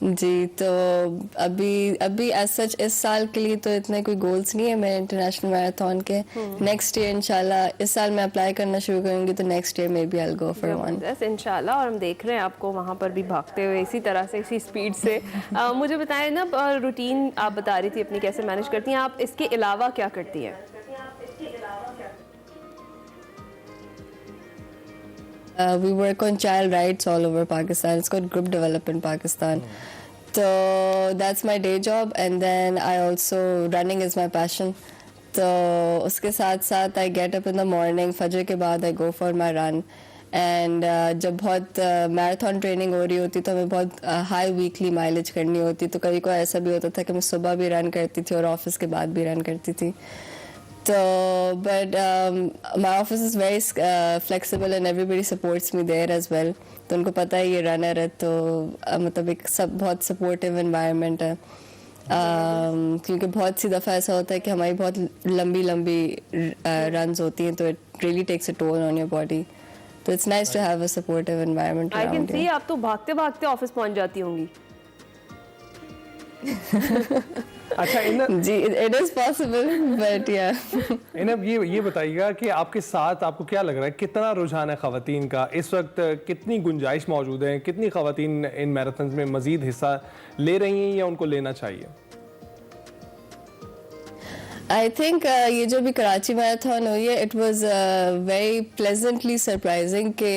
जी, तो अभी एज सच इस साल के लिए तो इतने कोई गोल्स नहीं है मेरे इंटरनेशनल मैराथन के। नेक्स्ट ईयर इंशाल्लाह, इस साल मैं अप्लाई करना शुरू करूंगी तो next year maybe I will go for one इंशाल्लाह। और हम देख रहे हैं आपको वहाँ पर भी भागते हुए इसी तरह से, इसी स्पीड से। मुझे बताएं ना, रूटीन आप बता रही थी अपनी कैसे मैनेज करती हैं आप, इसके अलावा क्या करती हैं? We work on child rights all over Pakistan. It's called Group Development Pakistan. So that's my day job, and then I also, running is my passion. तो उसके साथ साथ I get up in the morning, फजर के बाद I go for my run. And जब बहुत marathon training हो रही होती तो हमें बहुत हाई वीकली माइलेज करनी होती, तो कभी कोई ऐसा भी होता था कि मैं सुबह भी रन करती थी और ऑफिस के बाद भी रन करती थी। So, but my office is very flexible and everybody supports me there as well. तो उनको पता है ये रनर है, तो मतलब एक बहुत सपोर्टिव एनवायरनमेंट है। क्योंकि बहुत सी दफ़ा ऐसा होता है कि हमारी बहुत लंबी रन्स होती हैं, तो it really takes a toll on your body, तो it's nice to have a supportive environment. I can see आप तो भागते भागते ऑफिस पहुंच जाती होंगी। अच्छा इनब, जी, it is possible, but yeah. इनब ये बताइएगा कि आपके साथ आपको क्या लग रहा है, कितना रुझान है ख़वातीन का इस वक्त, कितनी गुंजाइश मौजूद है, कितनी ख़वातीन इन मैराथन में मज़ीद हिस्सा ले रही हैं या उनको लेना चाहिए? I think ये जो भी कराची मैराथन हुई है, it was very pleasantly surprising कि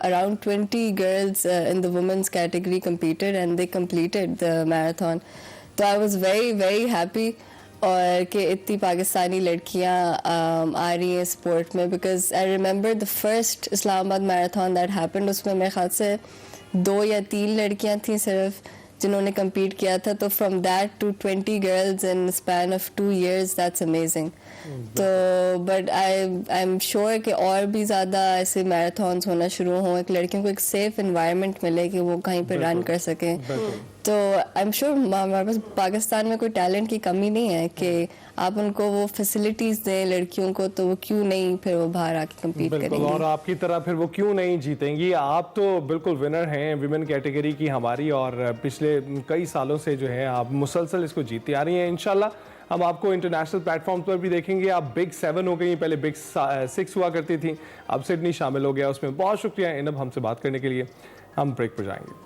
around 20 girls in the women's category competed and they completed the marathon. तो I was very very happy और कि इतनी पाकिस्तानी लड़कियां आ रही हैं स्पोर्ट में, because I remember the first Islamabad marathon that happened, उसमें मेरे ख्याल से 2 या 3 लड़कियां थी सिर्फ जिन्होंने compete किया था. तो from that to 20 girls in a span of 2 years, that's amazing. तो but I'm sure कि और भी ज़्यादा ऐसे मैराथन्स होना शुरू हों, एक लड़कियों को एक सेफ environment मिले कि वो कहीं पे रन कर सकें. तो आई एम श्योर हमारे पास पाकिस्तान में कोई टैलेंट की कमी नहीं है कि आप उनको वो फैसिलिटीज़ दें लड़कियों को, तो वो क्यों नहीं फिर वो बाहर आके कम्पीट करेंगी. और आपकी तरह फिर वो क्यों नहीं जीतेंगी. आप तो बिल्कुल विनर हैं विमेन कैटेगरी की हमारी, और पिछले कई सालों से जो है आप मुसलसल इसको जीती आ रही हैं. इंशाल्लाह हम आपको इंटरनेशनल प्लेटफॉर्म पर भी देखेंगे. आप बिग 7 हो गई, पहले बिग 6 हुआ करती थी, अब सिडनी शामिल हो गया उसमें. बहुत शुक्रिया इनब हमसे बात करने के लिए. हम ब्रेक पर जाएंगे.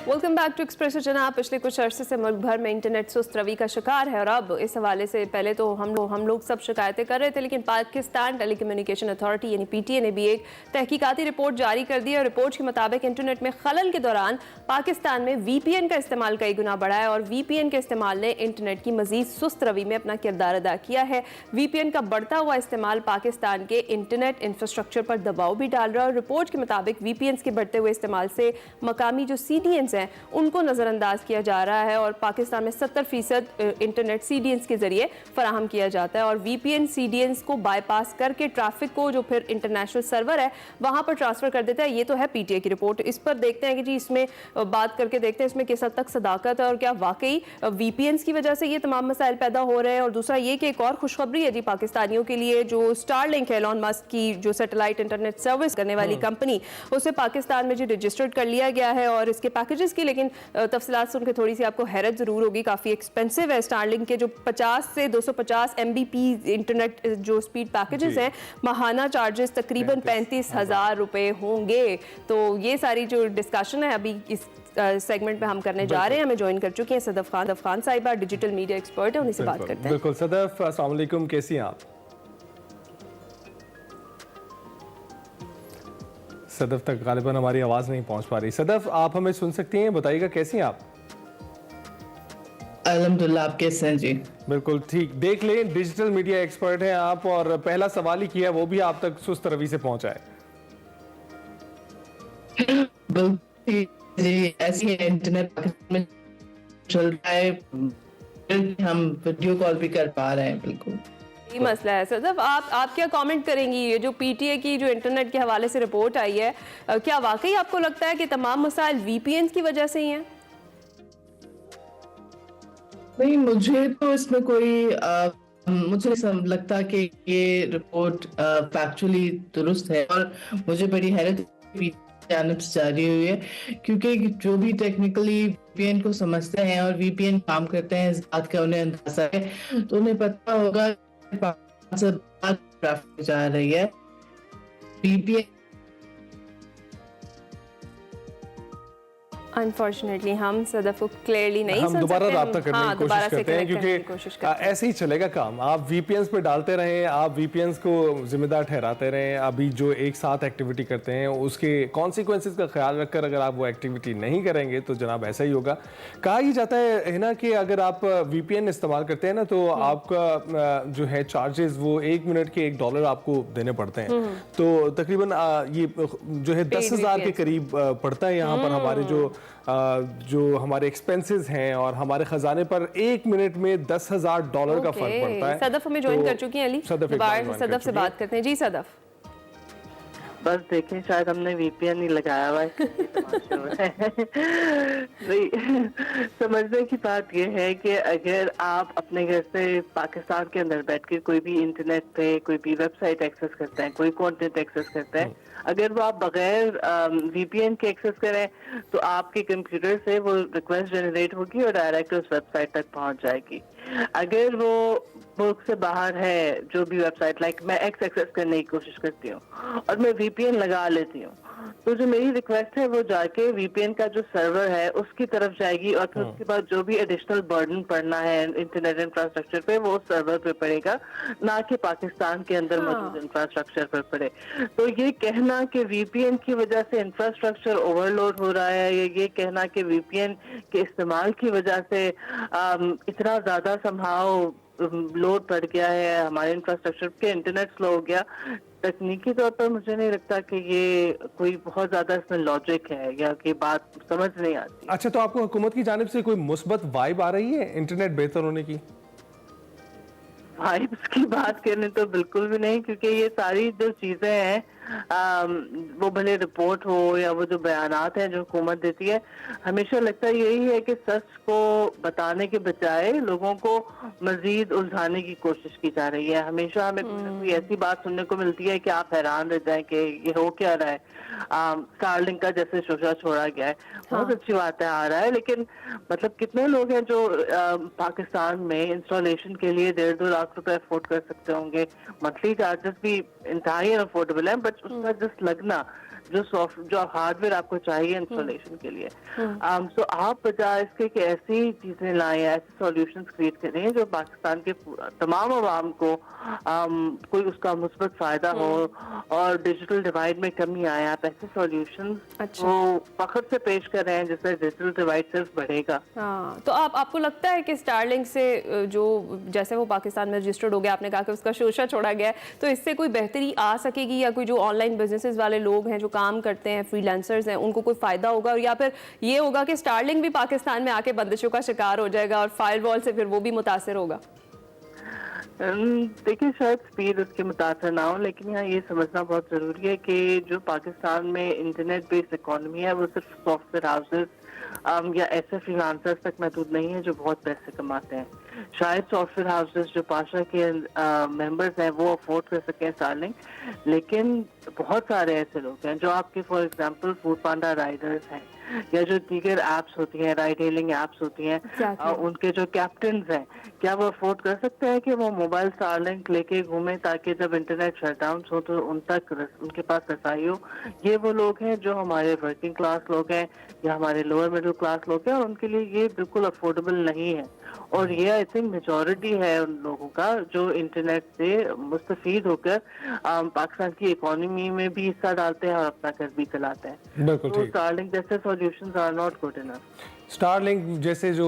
Welcome back to Expresso. जनाब, पिछले कुछ अरसे से मुल्क भर में इंटरनेट सुस्त रवि का शिकार है और अब इस हवाले से पहले तो हम लोग सब शिकायतें कर रहे थे, लेकिन पाकिस्तान टेलीकम्युनिकेशन अथॉरिटी यानी PTA ने भी एक तहकीकाती रिपोर्ट जारी कर दी है और रिपोर्ट के मुताबिक इंटरनेट में खलल के दौरान पाकिस्तान में VPN का इस्तेमाल कई गुना बढ़ा है और VPN के इस्तेमाल ने इंटरनेट की मजीद सुस्त रवि में अपना किरदार अदा किया है. VPN का बढ़ता हुआ इस्तेमाल पाकिस्तान के इंटरनेट इंफ्रास्ट्रक्चर पर दबाव भी डाल रहा है और रिपोर्ट के मुताबिक VPNs के बढ़ते हुए इस्तेमाल से मकामी जो CDNs हैं उनको नज़रअंदाज किया जा रहा है और पाकिस्तान में 70% इंटरनेट CDNs के जरिए फराहम किया जाता है और VPN CDNs को बाईपास करके ट्रैफिक को जो फिर इंटरनेशनल सर्वर है वहाँ पर ट्रांसफ़र कर देता है. ये तो है PTA की रिपोर्ट. इस पर देखते हैं कि जी इसमें बात करके देखते हैं इसमें किस हद तक सदाकत है और क्या वाकई VPNs की वजह से ये तमाम मसाइल पैदा हो रहे हैं. और दूसरा ये कि एक और खुशखबरी है जी पाकिस्तानियों के लिए, जो स्टारलिंक है एलॉन मस्क की जो सैटेलाइट इंटरनेट सर्विस करने वाली कंपनी, उसे पाकिस्तान में जी रजिस्टर्ड कर लिया गया है और इसके पैकेजेस की लेकिन तफसीलात सुन के थोड़ी सी आपको हैरत ज़रूर होगी. काफ़ी एक्सपेंसिव है. स्टारलिंक के जो 50 से 250 MBP इंटरनेट जो स्पीड पैकेजेस हैं, माहाना चार्जेस तकरीबन 35,000 रुपये होंगे. तो ये सारी जो डिस्कशन है अभी इस सेगमेंट में हम करने जा रहे हैं. हमें ज्वाइन कर चुकी हैं सदफ खान साहिबा, डिजिटल मीडिया एक्सपर्ट है, उन्हीं से बात करते हैं. बिल्कुल सदफ, अस्सलाम वालेकुम, कैसी हैं आप? सदफ तक गालिबन हमारी आवाज़ नहीं पहुंच पा रही. सदफ, आप हमें सुन सकती हैं? बताइएगा कैसी हैं आप? अल्हम्दुलिल्लाह, आप कैसे हैं जी? बिल्कुल ठीक. देख लें, डिजिटल मीडिया एक्सपर्ट हैं आप और पहला सवाल ही किया वो भी आप तक सुस्त रवि से पहुंचा है. बिल्कुल जी, ऐसी है इंटरनेट में चल रहा है, हम वीडियो कॉल भी कर पा रहे हैं. बिल्कुल ये मसला है. सदफ, आप क्या कमेंट करेंगी ये जो PTA की जो इंटरनेट के हवाले से रिपोर्ट आई है, क्या वाकई आपको लगता है कि तमाम मसाइल VPNs की वजह से ही हैं? नहीं, मुझे तो इसमें कोई मुझे लगता कि ये रिपोर्ट फैक्चुअली दुरुस्त है और मुझे बड़ी हैरत जानिब से जारी हुई है, क्योंकि जो भी टेक्निकली VPN को समझते हैं और VPN काम करते हैं इस बात का उन्हें अंदाजा है, तो उन्हें पता होगा से ट्रैफिक जा रही है. VPN अनफॉर्चुनेटली हम सदफ को क्लियरली नहीं हम सुन दोबारा सकते. रब्ता करने की कोशिश करते हैं क्योंकि ऐसे ही चलेगा काम. आप VPNs पे डालते रहें, आप VPNs को जिम्मेदार ठहराते रहें. अभी जो एक साथ एक्टिविटी करते हैं उसके कॉन्सिक्वेंसेस का ख्याल रखकर अगर आप वो एक्टिविटी नहीं करेंगे तो जनाब ऐसा ही होगा. कहा ही जाता है ना कि अगर आप VPN इस्तेमाल करते हैं ना तो आपका जो है चार्जेस वो 1 मिनट के $1 आपको देने पड़ते हैं. तो तकरीबन ये जो है 10,000 के करीब पड़ता है यहाँ पर हमारे जो हमारे एक्सपेंसेस हैं और हमारे खजाने पर 1 मिनट में $10,000 का फर्क पड़ता है. सदफ हमें ज्वाइन कर चुकी हैं. अली, सदफ से बात करते हैं. जी सदफ. बस देखें, शायद हमने वीपीएन ही लगाया हुआ है इसलिए तमाशा हो रहा है। नहीं, समझने की बात यह है कि अगर आप अपने घर से पाकिस्तान के अंदर बैठ के कोई भी इंटरनेट पे कोई भी वेबसाइट एक्सेस करते हैं, कोई कंटेंट एक्सेस करते हैं, अगर वो आप बगैर वीपीएन के एक्सेस करें तो आपके कंप्यूटर से वो रिक्वेस्ट जनरेट होगी और डायरेक्ट उस वेबसाइट तक पहुंच जाएगी। अगर वो मुल्क से बाहर है, जो भी वेबसाइट, लाइक मैं एक्सेस करने की कोशिश करती हूँ और मैं वीपीएन लगा लेती हूँ, तो जो मेरी रिक्वेस्ट है वो जाके वीपीएन का जो सर्वर है उसकी तरफ जाएगी और फिर उसके बाद जो भी एडिशनल बर्डन पड़ना है इंटरनेट इंफ्रास्ट्रक्चर पे वो सर्वर पे पड़ेगा, ना कि पाकिस्तान के अंदर मौजूद इंफ्रास्ट्रक्चर पर पड़े। तो ये कहना कि वीपीएन की वजह से इंफ्रास्ट्रक्चर ओवरलोड हो रहा है, या ये कहना कि वीपीएन के इस्तेमाल की वजह से इतना ज्यादा संभाव लोड पड़ गया है हमारे इंफ्रास्ट्रक्चर के, इंटरनेट स्लो हो गया, तकनीकी तौर पर मुझे नहीं लगता कि ये कोई बहुत ज्यादा इसमें लॉजिक है या कि बात समझ नहीं आती। अच्छा, तो आपको हुकूमत की जानिब से कोई मुस्बत वाइब आ रही है इंटरनेट बेहतर होने की? वाइब्स की बात करें तो बिल्कुल भी नहीं, क्योंकि ये सारी जो चीजें हैं वो भले रिपोर्ट हो या वो जो बयानात हैं जो हुकूमत देती है, हमेशा लगता यही है कि सच को बताने के बजाय लोगों को मजीद उलझाने की कोशिश की जा रही है। हमेशा हमें कोई ऐसी बात सुनने को मिलती है कि आप हैरान रह जाएं कि ये हो क्या रहा है। स्टारलिंक का जैसे शोशा छोड़ा गया है, बहुत अच्छी बात है, आ रहा है, लेकिन मतलब कितने लोग हैं जो पाकिस्तान में इंस्टॉलेशन के लिए 1.5-2 लाख रुपए अफोर्ड कर सकते होंगे। मंथली चार्जेस भी इंतहाई अफोर्डेबल है, बट उसका जस्ट लगना जो हार्डवेयर आपको चाहिए इंस्टॉलेशन के लिए, सो आप बजाय इसके कि ऐसी चीजें लाएं, ऐसे सॉल्यूशंस क्रिएट करें जो पाकिस्तान के तमाम अवाम को कोई उसका मुस्बत फायदा हो और डिजिटल डिवाइड में कमी आए। आप ऐसे सॉल्यूशंस वो फख्र से पेश कर रहे हैं जिससे डिजिटल डिवाइड सिर्फ बढ़ेगा। हाँ, तो आपको लगता है कि स्टारलिंक से जो जैसे वो पाकिस्तान में रजिस्टर्ड हो गया, आपने कहा कि उसका शोशा छोड़ा गया है, तो इससे कोई बेहतरी आ सकेगी या कोई जो ऑनलाइन बिजनेसेस वाले लोग हैं जो काम करते हैं, फ्रीलांसर्स हैं, उनको कोई फायदा होगा, या फिर ये होगा कि स्टारलिंक भी पाकिस्तान में आके बंदिशों का शिकार हो जाएगा और फायरवॉल से फिर वो भी मुतासिर होगा? देखिए, शायद स्पीड उसके मुतासर ना हो, लेकिन यहाँ ये समझना बहुत जरूरी है कि जो पाकिस्तान में इंटरनेट बेस्ड इकोनॉमी है वो सिर्फ सॉफ्टवेयर हाउसेस या ऐसे फ्रीलांसर्स तक महदूद नहीं है जो बहुत पैसे कमाते हैं। शायद सॉफ्टवेयर हाउसेस जो पाशा के मेंबर्स हैं वो अफोर्ड कर सकें स्टारलिंक, लेकिन बहुत सारे ऐसे लोग हैं जो आपके for example food Panda Riders हैं या जो दीगर एप्स होती हैं, राइड हेलिंग एप्स होती हैं, उनके जो कैप्टन हैं, क्या वो अफोर्ड कर सकते हैं कि वो मोबाइल स्टारलिंक लेके घूमें ताकि जब इंटरनेट शटडाउन हो तो उनके पास रसाई हो? ये वो लोग हैं जो हमारे वर्किंग क्लास लोग हैं या हमारे लोअर मिडिल क्लास लोग हैं, और उनके लिए ये बिल्कुल अफोर्डेबल नहीं है। और ये आई थिंक मेजॉरिटी है उन लोगों का जो इंटरनेट से मुस्तफीद होकर पाकिस्तान की इकोनॉमी में भी हिस्सा डालते हैं और अपना घर भी चलाते हैं। बिल्कुल तो ठीक। स्टारलिंक जैसे solutions are not good enough. Starlink जैसे जो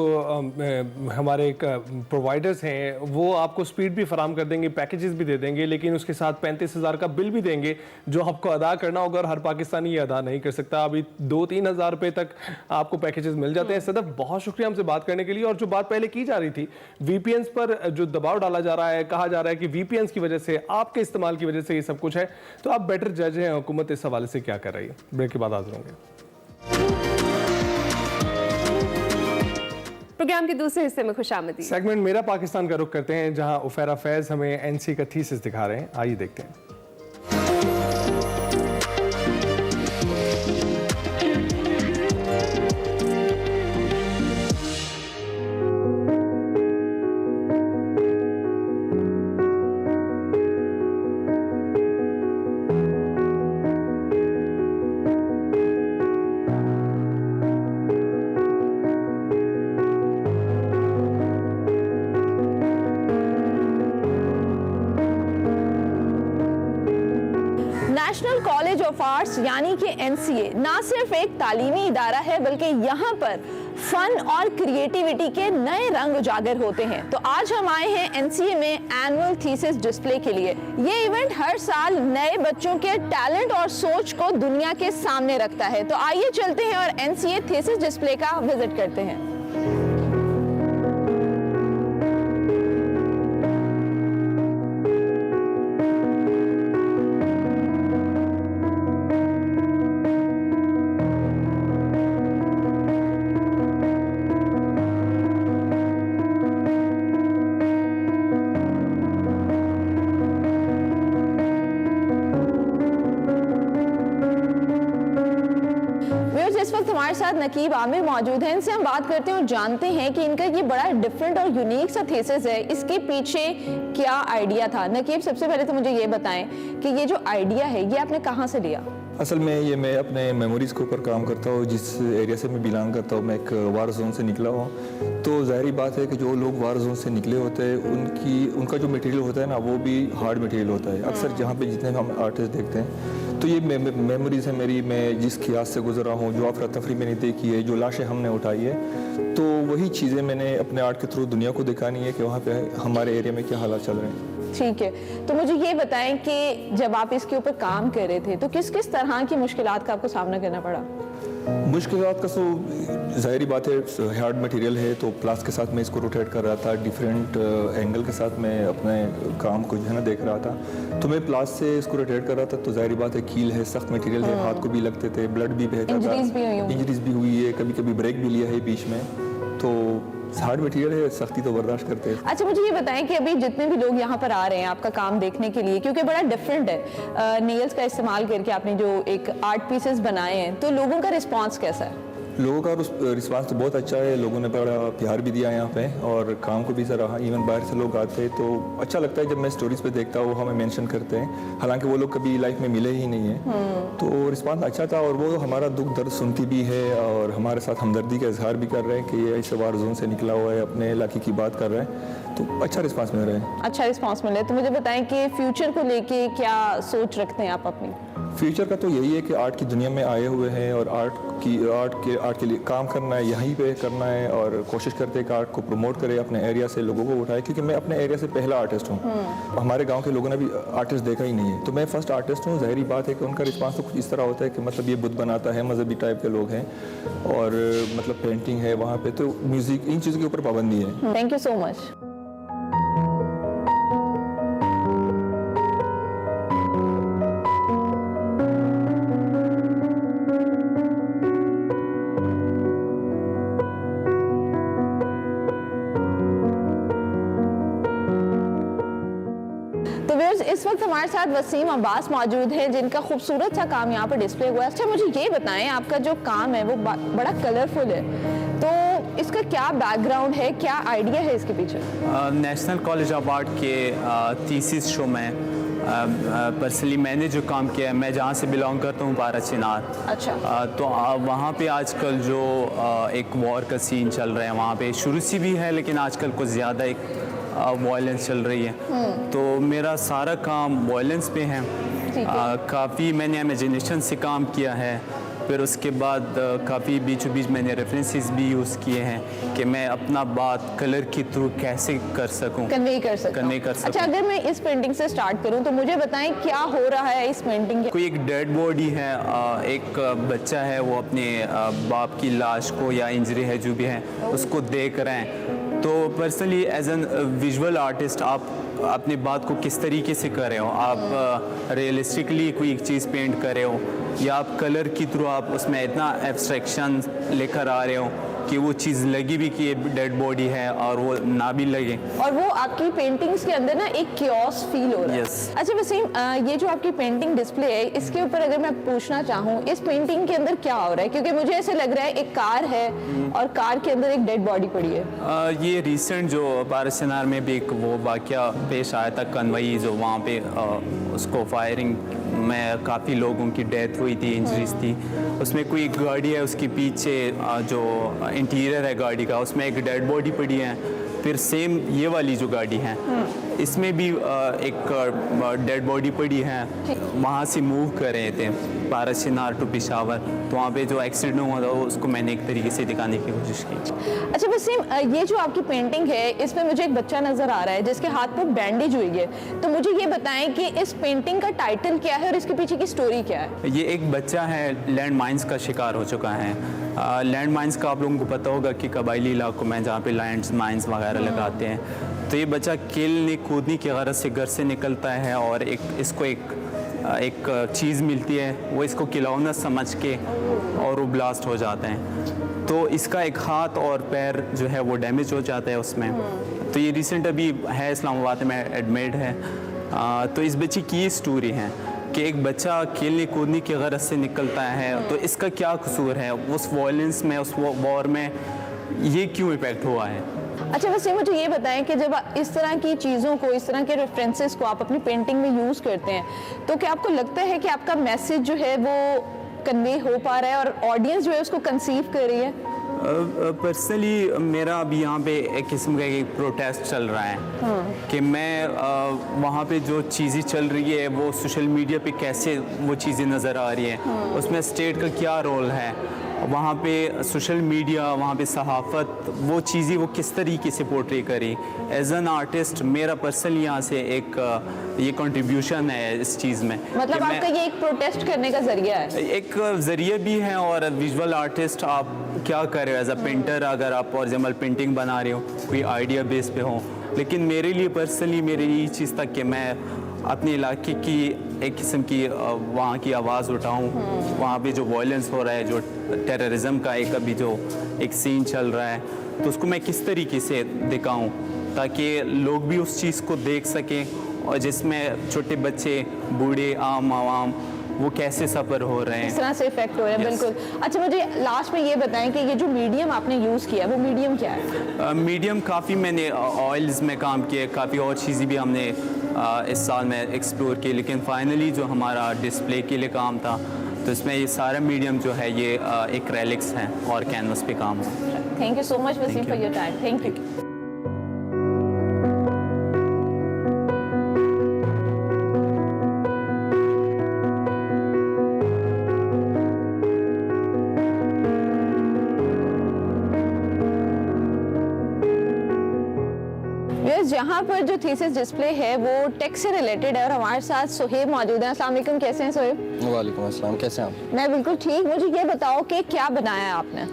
हमारे प्रोवाइडर्स हैं वो आपको स्पीड भी फराम कर देंगे, पैकेजेस भी दे देंगे, लेकिन उसके साथ 35,000 का बिल भी देंगे जो आपको अदा करना होगा, और हर पाकिस्तानी ये अदा नहीं कर सकता। अभी 2-3 हज़ार रुपये तक आपको पैकेजेस मिल जाते हैं। सदफ, बहुत शुक्रिया हमसे बात करने के लिए। और जो बात पहले की जा रही थी, वीपीएन्स पर जो दबाव डाला जा रहा है, कहा जा रहा है कि वीपीएन्स की वजह से, आपके इस्तेमाल की वजह से ये सब कुछ है, तो आप बेटर जज हैं, हुकूमत इस हवाले से क्या कर रही है? ब्रेक के बाद हाजिर होंगे। प्रोग्राम के दूसरे हिस्से में खुशामदीद। सेगमेंट मेरा पाकिस्तान का रुख करते हैं, जहां उफैरा फैज हमें एनसी का थीसिस दिखा रहे हैं। आइए देखते हैं। नेशनल कॉलेज ऑफ आर्ट्स यानी कि एनसीए ना सिर्फ एक तालीमी इदारा है, बल्कि यहाँ पर फन और क्रिएटिविटी के नए रंग उजागर होते हैं। तो आज हम आए हैं एनसीए में एनुअल थीसिस डिस्प्ले के लिए। ये इवेंट हर साल नए बच्चों के टैलेंट और सोच को दुनिया के सामने रखता है। तो आइए चलते हैं और एनसीए थीसिस डिस्प्ले का विजिट करते हैं। हमारे साथ नकीब आमिर मौजूद हैं, इनसे हम बात करते हैं और जानते हैं कि इनका ये बड़ा डिफरेंट और यूनिक सा थीसिस है, इसके पीछे क्या आइडिया था। नकीब, सबसे पहले तो मुझे ये बताएं कि ये जो आइडिया है ये आपने कहाँ से लिया? असल में ये मैं अपने मेमोरीज़ के ऊपर काम करता हूँ। जिस एरिया से मैं बिलोंग करता हूँ, मैं एक वार जोन से निकला हूँ, तो ज़ाहिर बात है कि जो लोग वार जोन से निकले होते हैं उनका जो मटेरियल होता है ना, वो भी हार्ड मटेरियल होता है। अक्सर जहाँ पे जितने हम आर्टिस्ट देखते हैं, तो ये मेमोरीज़ है मेरी, मैं जिस ख़ियास से गुजरा हूँ, जो अफरा तफरी मैंने देखी है, जो लाशें हमने उठाई है, तो वही चीज़ें मैंने अपने आर्ट के थ्रू दुनिया को दिखानी है कि वहाँ पर हमारे एरिया में क्या हालात चल रहे हैं। ठीक है, तो मुझे ये बताएं कि जब आप इसके ऊपर काम कर रहे थे तो किस किस तरह की मुश्किलात का आपको सामना करना पड़ा? मुश्किलात का तो ज़ाहिरी बात है, हार्ड मटेरियल है, तो प्लास के साथ मैं इसको रोटेट कर रहा था, डिफरेंट एंगल के साथ मैं अपने काम को जो है ना देख रहा था, तो मैं प्लास से इसको रोटेट कर रहा था, तो ज़ाहिरी बात है कील है, सख्त मटेरियल है, हाथ को भी लगते थे, ब्लड भी बहता था, इंजरीज भी हुई है, कभी कभी ब्रेक भी लिया है बीच में, तो हार्ड मटेरियल है, सख्ती तो बर्दाश्त करते हैं। अच्छा, मुझे ये बताएं कि अभी जितने भी लोग यहाँ पर आ रहे हैं आपका काम देखने के लिए, क्योंकि बड़ा डिफरेंट है, नेल्स का इस्तेमाल करके आपने जो एक आर्ट पीसेस बनाए हैं, तो लोगों का रिस्पांस कैसा है? लोगों का रिस्पांस तो बहुत अच्छा है, लोगों ने बड़ा प्यार भी दिया यहाँ पे और काम को भी सराहा। इवन बाहर से लोग आते हैं तो अच्छा लगता है जब मैं स्टोरीज पे देखता हूँ, हमें मेंशन करते हैं, हालांकि वो लोग कभी लाइफ में मिले ही नहीं है, तो रिस्पांस अच्छा था और वो हमारा दुख दर्द सुनती भी है और हमारे साथ हमदर्दी का इजहार भी कर रहे हैं कि ये ऐसे वार जोन से निकला हुआ है, अपने इलाके की बात कर रहे हैं, तो अच्छा रिस्पांस मिल रहा है। अच्छा रिस्पांस मिल रहा है, तो मुझे बताएं कि फ्यूचर को लेके क्या सोच रखते हैं आप अपनी? फ्यूचर का तो यही है कि आर्ट की दुनिया में आए हुए हैं और आर्ट के लिए काम करना है, यहीं पे करना है और कोशिश करते हैं कि आर्ट को प्रमोट करें, अपने एरिया से लोगों को उठाए, क्योंकि मैं अपने एरिया से पहला आर्टिस्ट हूँ। हमारे गांव के लोगों ने भी आर्टिस्ट देखा ही नहीं है, तो मैं फर्स्ट आर्टिस्ट हूँ। ज़ाहिरी बात है कि उनका रिस्पांस तो कुछ इस तरह होता है कि मतलब ये बुत बनाता है, मजहबी टाइप के लोग हैं और मतलब पेंटिंग है वहाँ पर, तो म्यूज़िक, इन चीज़ों के ऊपर पाबंदी है। Thank you so much. इस वक्त हमारे साथ वसीम अब्बास मौजूद हैं, जिनका खूबसूरत सा काम यहाँ पर डिस्प्ले हुआ है। अच्छा, मुझे ये बताएं, आपका जो काम है वो बड़ा कलरफुल है, तो इसका क्या बैकग्राउंड है, क्या आइडिया है इसके पीछे? नेशनल कॉलेज ऑफ आर्ट के थीसिस शो में पर्सनली मैंने जो काम किया है, मैं जहाँ से बिलोंग करता हूँ पाराचीनार। अच्छा। तो वहाँ पे आजकल जो एक वॉर का सीन चल रहा है, वहाँ पे शुरू से भी है, लेकिन आजकल कुछ ज़्यादा एक वायलेंस चल रही है, तो मेरा सारा काम वायलेंस पे है। काफ़ी मैंने इमेजिनेशन से काम किया है, फिर उसके बाद काफ़ी बीचों बीच मैंने रेफरेंसेस भी यूज़ किए हैं कि मैं अपना बात कलर के थ्रू कैसे कर सकूं, कन्वे कर सकूं। अच्छा, अगर मैं इस पेंटिंग से स्टार्ट करूं तो मुझे बताएं क्या हो रहा है इस पेंटिंग के? कोई एक डेड बॉडी है, एक बच्चा है, वो अपने बाप की लाश को या इंजरी है जो भी है उसको देख रहे हैं। तो personally as an visual artist आप अपनी बात को किस तरीके से कर रहे हो, आप रियलिस्टिकली कोई एक चीज़ पेंट कर रहे हो या आप कलर के थ्रू आप उसमें इतना एब्स्ट्रैक्शन लेकर आ रहे हो कि वो चीज़ लगी भी कि ये डेड बॉडी है और वो ना भी लगे, और वो आपकी पेंटिंग्स के अंदर ना एक क्योस फील हो रहा है। अच्छा वसीम, ये जो आपकी पेंटिंग डिस्प्ले है, इसके ऊपर अगर मैं पूछना चाहूँ, इस पेंटिंग के अंदर क्या हो रहा है? क्योंकि मुझे ऐसे लग रहा है एक कार है और कार के अंदर एक डेड बॉडी पड़ी है। ये रिसेंट जो पारसनार में भी एक वो वाक़या पेश आया था, कन्वई, जो वहाँ पे उसको फायरिंग में काफ़ी लोगों की डेथ हुई थी, इंजरीज थी। उसमें कोई एक गाड़ी है, उसके पीछे जो इंटीरियर है गाड़ी का, उसमें एक डेड बॉडी पड़ी है। फिर सेम ये वाली जो गाड़ी है, इसमें भी एक डेड बॉडी पड़ी है। वहाँ से मूव कर रहे थे पारसनार टू पेशावर, तो वहाँ पे जो एक्सीडेंट हुआ था उसको मैंने एक तरीके से दिखाने की कोशिश की। अच्छा वसीम, ये जो आपकी पेंटिंग है, इसमें मुझे एक बच्चा नज़र आ रहा है जिसके हाथ पर बैंडेज हुई है, तो मुझे ये बताएं कि इस पेंटिंग का टाइटल क्या है और इसके पीछे की स्टोरी क्या है? ये एक बच्चा है, लैंड माइंस का शिकार हो चुका है। लैंड माइंस का आप लोगों को पता होगा कि कबायली इलाकों में जहाँ पे लैंड माइंस वगैरह लगाते हैं, तो ये बच्चा खेलने कूदने की गरज से घर से निकलता है और इसको एक चीज़ मिलती है, वो इसको खिलौना समझ के और वो ब्लास्ट हो जाते हैं। तो इसका एक हाथ और पैर जो है वो डैमेज हो जाता है उसमें। तो ये रिसेंट अभी है, इस्लामाबाद में एडमिट है। तो इस बच्ची की ये स्टोरी है। कि एक बच्चा खेलने कूदने की गरज से निकलता है तो इसका क्या कसूर है, उस वायलेंस में, उस वॉर में ये क्यों इफेक्ट हुआ है। अच्छा, वैसे मुझे ये बताएं कि जब इस तरह की चीज़ों को, इस तरह के रेफरेंसेस को आप अपनी पेंटिंग में यूज़ करते हैं तो क्या आपको लगता है कि आपका मैसेज जो है वो कन्वे हो पा रहा है और ऑडियंस जो है उसको कंसीव कर रही है? पर्सनली मेरा अभी यहाँ पे एक किस्म का एक प्रोटेस्ट चल रहा है कि मैं वहाँ पे जो चीज़ें चल रही है वो सोशल मीडिया पे कैसे वो चीज़ें नज़र आ रही है, उसमें स्टेट का क्या रोल है, वहाँ पे सोशल मीडिया, वहाँ पे सहाफ़त, वो चीज़ें वो किस तरीके से पोर्ट्रे करी। एज एन आर्टिस्ट मेरा पर्सनली यहाँ से एक ये कंट्रीब्यूशन है इस चीज़ में। मतलब आपका ये एक प्रोटेस्ट करने का जरिया है? एक ज़रिए भी है, और विजुअल आर्टिस्ट आप क्या कर रहे हो एज अ पेंटर, अगर आप फॉर एग्जाम्पल पेंटिंग बना रहे हो कोई आइडिया बेस पे हो, लेकिन मेरे लिए पर्सनली मेरी यही चीज़ था कि मैं अपने इलाके की एक किस्म की वहाँ की आवाज़ उठाऊँ। वहाँ पे जो वायलेंस हो रहा है, जो टेररिज्म का एक अभी जो एक सीन चल रहा है, तो उसको मैं किस तरीके से दिखाऊँ ताकि लोग भी उस चीज़ को देख सकें, और जिसमें छोटे बच्चे, बूढ़े, आम आवाम वो कैसे सफ़र हो रहे हैं, इस तरह से इफेक्ट हो रहे हैं। बिल्कुल। अच्छा, मुझे लास्ट में ये बताएं कि ये जो मीडियम आपने यूज़ किया वो मीडियम क्या है? मीडियम काफ़ी मैंने ऑयल्स में काम किया, काफ़ी और चीज़ें भी हमने इस साल में एक्सप्लोर की, लेकिन फाइनली जो हमारा डिस्प्ले के लिए काम था तो इसमें ये सारा मीडियम जो है ये एक्रेलिक्स हैं और कैनवस पे काम हो। Thank you so much Waseem for your time. Thank you. यहाँ पर जो थीसिस डिस्प्ले है वो टेक से रिलेटेड है और हमारे साथ सोहेब मौजूद हैं। अस्सलाम वालेकुम, कैसे हैं सोहेब? वालेकुम अस्सलाम, कैसे हैं आप? मैं बिल्कुल ठीक। मुझे ये बताओ कि क्या बनाया है आपने?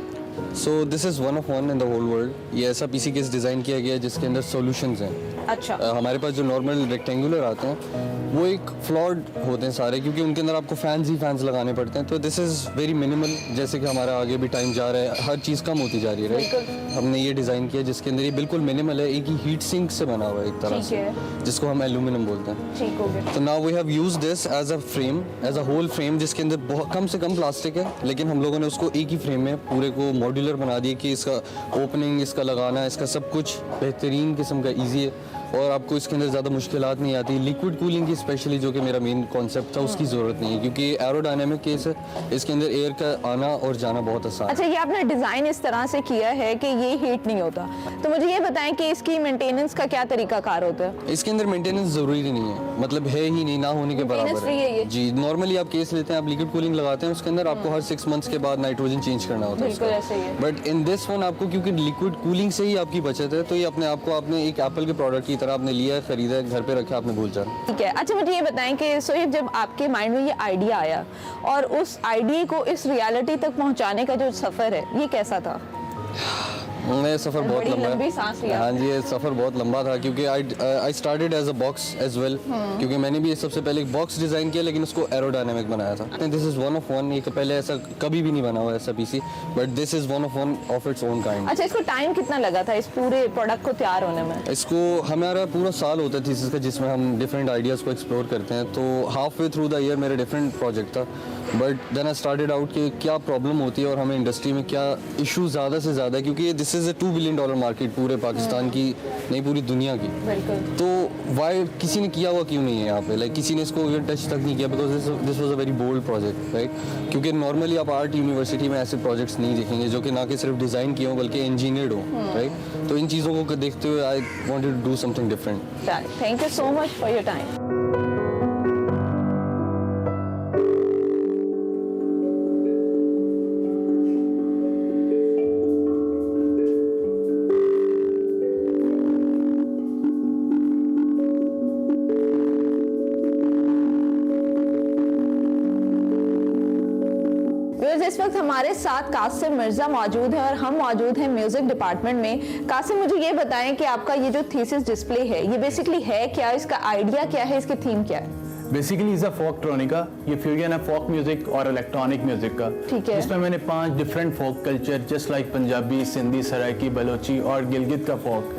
So this is one of one in the whole world. ये ऐसा पीसी केस डिज़ाइन किया गया है जिसके अंदर सॉल्यूशंस हैं। अच्छा। हमारे पास जो नॉर्मल रेक्टेंगुलर आते हैं वो एक फ्लॉड होते हैं सारे, क्योंकि उनके अंदर आपको फैंस ही फैंस लगाने पड़ते हैं। तो दिस इज़ वेरी मिनिमल, जैसे कि हमारा आगे भी टाइम जा रहा है, हर चीज़ कम होती जा रही है, राइट? हमने ये डिज़ाइन किया जिसके अंदर ये बिल्कुल मिनिमल है, एक ही हीट सिंक से बना हुआ है एक तरह से, जिसको हम एल्यूमिनियम बोलते हैं। ठीक हो गया। तो now we have used this as a frame, as a whole frame, जिसके अंदर बहुत कम से कम प्लास्टिक है, लेकिन हम लोगों ने उसको एक ही फ्रेम में पूरे को मॉड्यूलर बना दिया कि इसका ओपनिंग, इसका लगाना, इसका सब कुछ बेहतरीन किस्म का ईजी है और आपको इसके अंदर ज़्यादा मुश्किलात नहीं आती। लिक्विड कूलिंग की स्पेशली, जो कि मेरा मेन कॉन्सेप्ट था, उसकी ज़रूरत नहीं है क्योंकि एरोडायनामिक केस है, इसके अंदर एयर का आना और जाना बहुत आसान है। अच्छा, ये आपने डिज़ाइन इस तरह से किया है कि ये हीट नहीं होता, तो मुझे ये बताएं कि इसकी मेंटेनेंस का क्या तरीकाकार होता है? इसके अंदर मेंटेनेंस ज़रूरी नहीं है, मतलब है ही नहीं, ना होने के बराबर है जी। नॉर्मली आप केस लेते हैं, आप लिक्विड कूलिंग लगाते हैं, उसके अंदर आपको हर 6 मंथ्स के बाद नाइट्रोजन चेंज करना होता है। बट इन दिस वन आपको, क्योंकि लिक्विड कूलिंग से ही आपकी बचत है, तो ये अपने आप को आपने एक एप्पल के प्रोडक्ट की तरह आपने लिया, खरीदा, घर पे रखा, आपने भूल जाना। ठीक है। अच्छा, मुझे ये बताएं कि सोहेब, जब आपके माइंड में ये आइडिया आया और उस आइडिया को इस रियलिटी तक पहुंचाने का जो सफर है, ये कैसा था? मैं सफ़र बहुत लंबा है। हाँ जी, ये सफ़र बहुत लंबा था क्योंकि I started as a box as well, क्योंकि मैंने भी सबसे पहले एक बॉक्स डिज़ाइन किया, लेकिन उसको एरोडायनामिक बनाया था। This is one of one, ये पहले ऐसा कभी भी नहीं बना हुआ ऐसा PC, but this is one of one of its own kind. अच्छा, इसको टाइम कितना लगा था इस पूरे प्रोडक्ट को तैयार होने में? इसको हमारा पूरा साल होता है थीसिस का, जिसमें हम डिफरेंट आइडियाज़ को एक्सप्लोर करते हैं। तो half way through the year मेरा डिफरेंट प्रोजेक्ट था, but then I started out कि क्या प्रॉब्लम होती है और हमें इंडस्ट्री में क्या इशू ज़्यादा से ज़्यादा, क्योंकि दिस इज़ $2 बिलियन मार्केट पूरे पाकिस्तान की, नहीं पूरी दुनिया की। तो वाई किसी ने किया हुआ क्यों नहीं है यहाँ पे, लाइक किसी ने इसको टच तक नहीं किया, because this was a very bold project, right? क्योंकि नॉर्मली आप आर्ट यूनिवर्सिटी में ऐसे प्रोजेक्ट्स नहीं देखेंगे जो कि ना कि सिर्फ डिज़ाइन किए हों बल्कि इंजीनियर्ड हो, राइट? तो इन चीज़ों को देखते हुए I wanted to do something different. Thank you so much for your time. इस वक्त हमारे साथ कासिम मिर्जा मौजूद है और हम मौजूद हैं म्यूजिक डिपार्टमेंट में। कासिम, मुझे ये बताएं कि आपका ये जो थीसिस डिस्प्ले है, ये बेसिकली है क्या, इसका आइडिया क्या है, इसकी थीम क्या है? Basically is a folktronica, ये फ्यूजन है फोक म्यूजिक और इलेक्ट्रॉनिक म्यूजिक का। ठीक है। इसमें मैंने 5 different folk culture just like Punjabi, Sindhi, Saraiki, Balochi और गिलगित का फोक,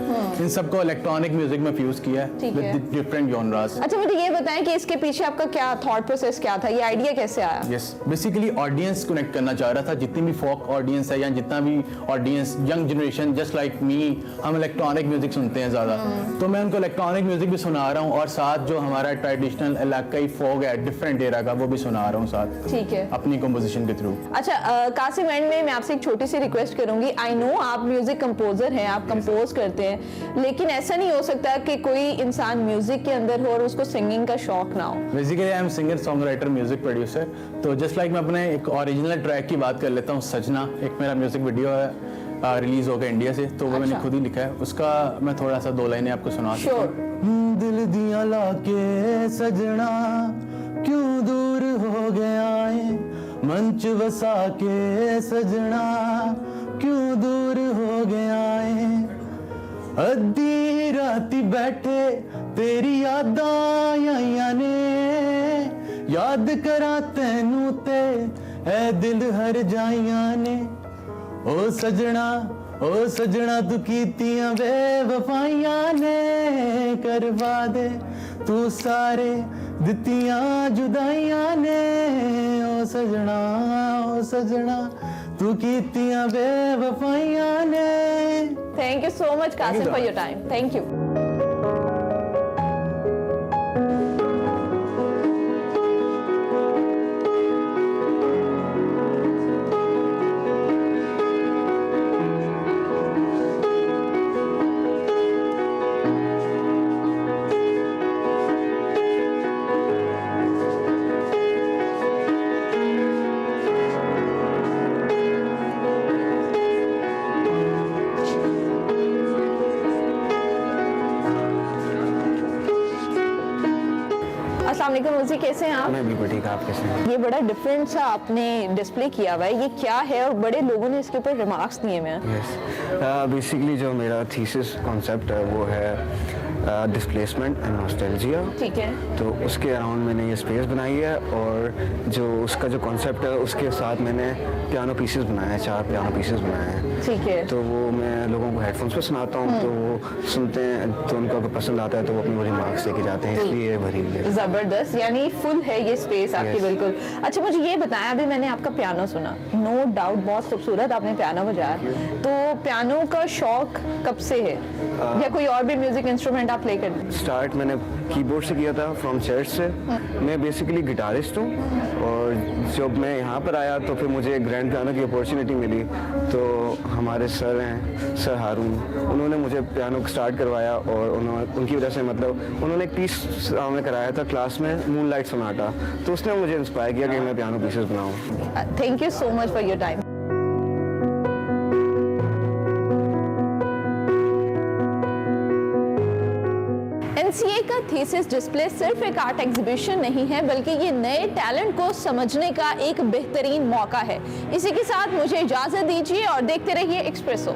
इन सबको इलेक्ट्रॉनिक म्यूजिक में फ्यूज किया है विद डिफरेंट जॉनरास। अच्छा मुझे ये बताएं कि इसके पीछे आपका क्या थॉट प्रोसेस क्या था, ये आइडिया कैसे आया? यस, बेसिकली ऑडियंस कनेक्ट करना चाह रहा था, जितनी भी फोक ऑडियंस है या जितना भी audience young generation just like me, हम इलेक्ट्रॉनिक म्यूजिक सुनते हैं ज़्यादा, तो मैं उनको इलेक्ट्रॉनिक म्यूजिक भी सुना रहा हूँ और साथ जो हमारा ट्रेडिशनल इलाकाई फोक है डिफरेंट एरा का वो भी सुना रहा हूँ साथ। ठीक है। अपनी कंपोजिशन के थ्रू। अच्छा कासिम, एंड में मैं आपसे एक छोटी सी रिक्वेस्ट करूंगी। आई नो आप म्यूजिक कंपोजर हैं, आप कंपोज करते हैं, लेकिन ऐसा नहीं हो सकता कि कोई इंसान म्यूजिक के अंदर हो और उसको सिंगिंग का शौक ना हो। Basically I am singer, song writer, music producer. तो जस्ट लाइक मैं अपने एक ओरिजिनल ट्रैक की बात कर लेता हूँ, सजना, एक मेरा म्यूजिक वीडियो है रिलीज हो गया इंडिया से, तो वो मैंने खुद ही लिखा है, उसका मैं थोड़ा सा 2 लाइनें आपको सुना सकता हूँ। दिल दिया लाके सजना क्यों दूर हो गया है, मंच बसा के सजना क्यों दूर हो गया है, अद्धी राती बैठे तेरी यादां आईयां ने, याद करा तैनू ते ऐ दिल हर जाइयां ने, ओ सजना तू कीतियां बेवफाइयां ने, करवा दे तू सारे दित्तियां जुदाइयां ने, ओ सजना तू कीतियां बेवफाइयां ने। Thank you so much Qasim for your time, thank you. अस्सलाम वालेकुम मुझी, कैसे हैं आप? मैं बिल्कुल ठीक, आप कैसे हैं? ये बड़ा डिफरेंट सा आपने डिस्प्ले किया हुआ है, ये क्या है और बड़े लोगों ने इसके ऊपर रिमार्क्स दिए हुए हैं। यस, बेसिकली जो मेरा थीसिस कॉन्सेप्ट है वो है डिस्प्लेसमेंट एंड नॉस्टैल्जिया। ठीक है। तो उसके अराउंड मैंने ये स्पेस बनाई है और जो उसका जो कॉन्सेप्ट है उसके साथ मैंने पियानो पीसेस बनाए हैं, 4 पियानो पीसेस बनाए हैं। ठीक है। तो वो मैं लोगों को हेडफोन्स पे सुनाता हूँ, तो वो सुनते हैं, तो उनको अगर पसंद आता है तो वो अपनी वो रिमार्क्स लेके जाते हैं, इसलिए भरी हुई है। जबरदस्त, यानी फुल है ये स्पेस आपकी। बिल्कुल। अच्छा मुझे ये बताया, अभी मैंने आपका पियानो सुना, नो डाउट बहुत खूबसूरत आपने पियानो बजाया, तो पियानो का शौक कब से है या कोई और भी म्यूजिक इंस्ट्रूमेंट आप प्ले करते हैं? स्टार्ट मैंने कीबोर्ड से किया था, फ्रॉम चर्च से। मैं बेसिकली गिटारिस्ट हूँ और जब मैं यहाँ पर आया तो फिर मुझे ग्रैंड पियानो की अपॉर्चुनिटी मिली, तो हमारे सर हैं, सर हारून, उन्होंने मुझे पियानो स्टार्ट करवाया और उनकी वजह से मतलब उन्होंने एक पीस हमें कराया था क्लास में, मूनलाइट सोनाटा, तो उसने मुझे इंस्पायर किया कि मैं पियानो पीसेस बनाऊँ। Thank you so much for your time. NCA का थीसिस डिस्प्ले सिर्फ एक आर्ट एग्जीबिशन नहीं है, बल्कि ये नए टैलेंट को समझने का एक बेहतरीन मौका है। इसी के साथ मुझे इजाजत दीजिए और देखते रहिए espresso.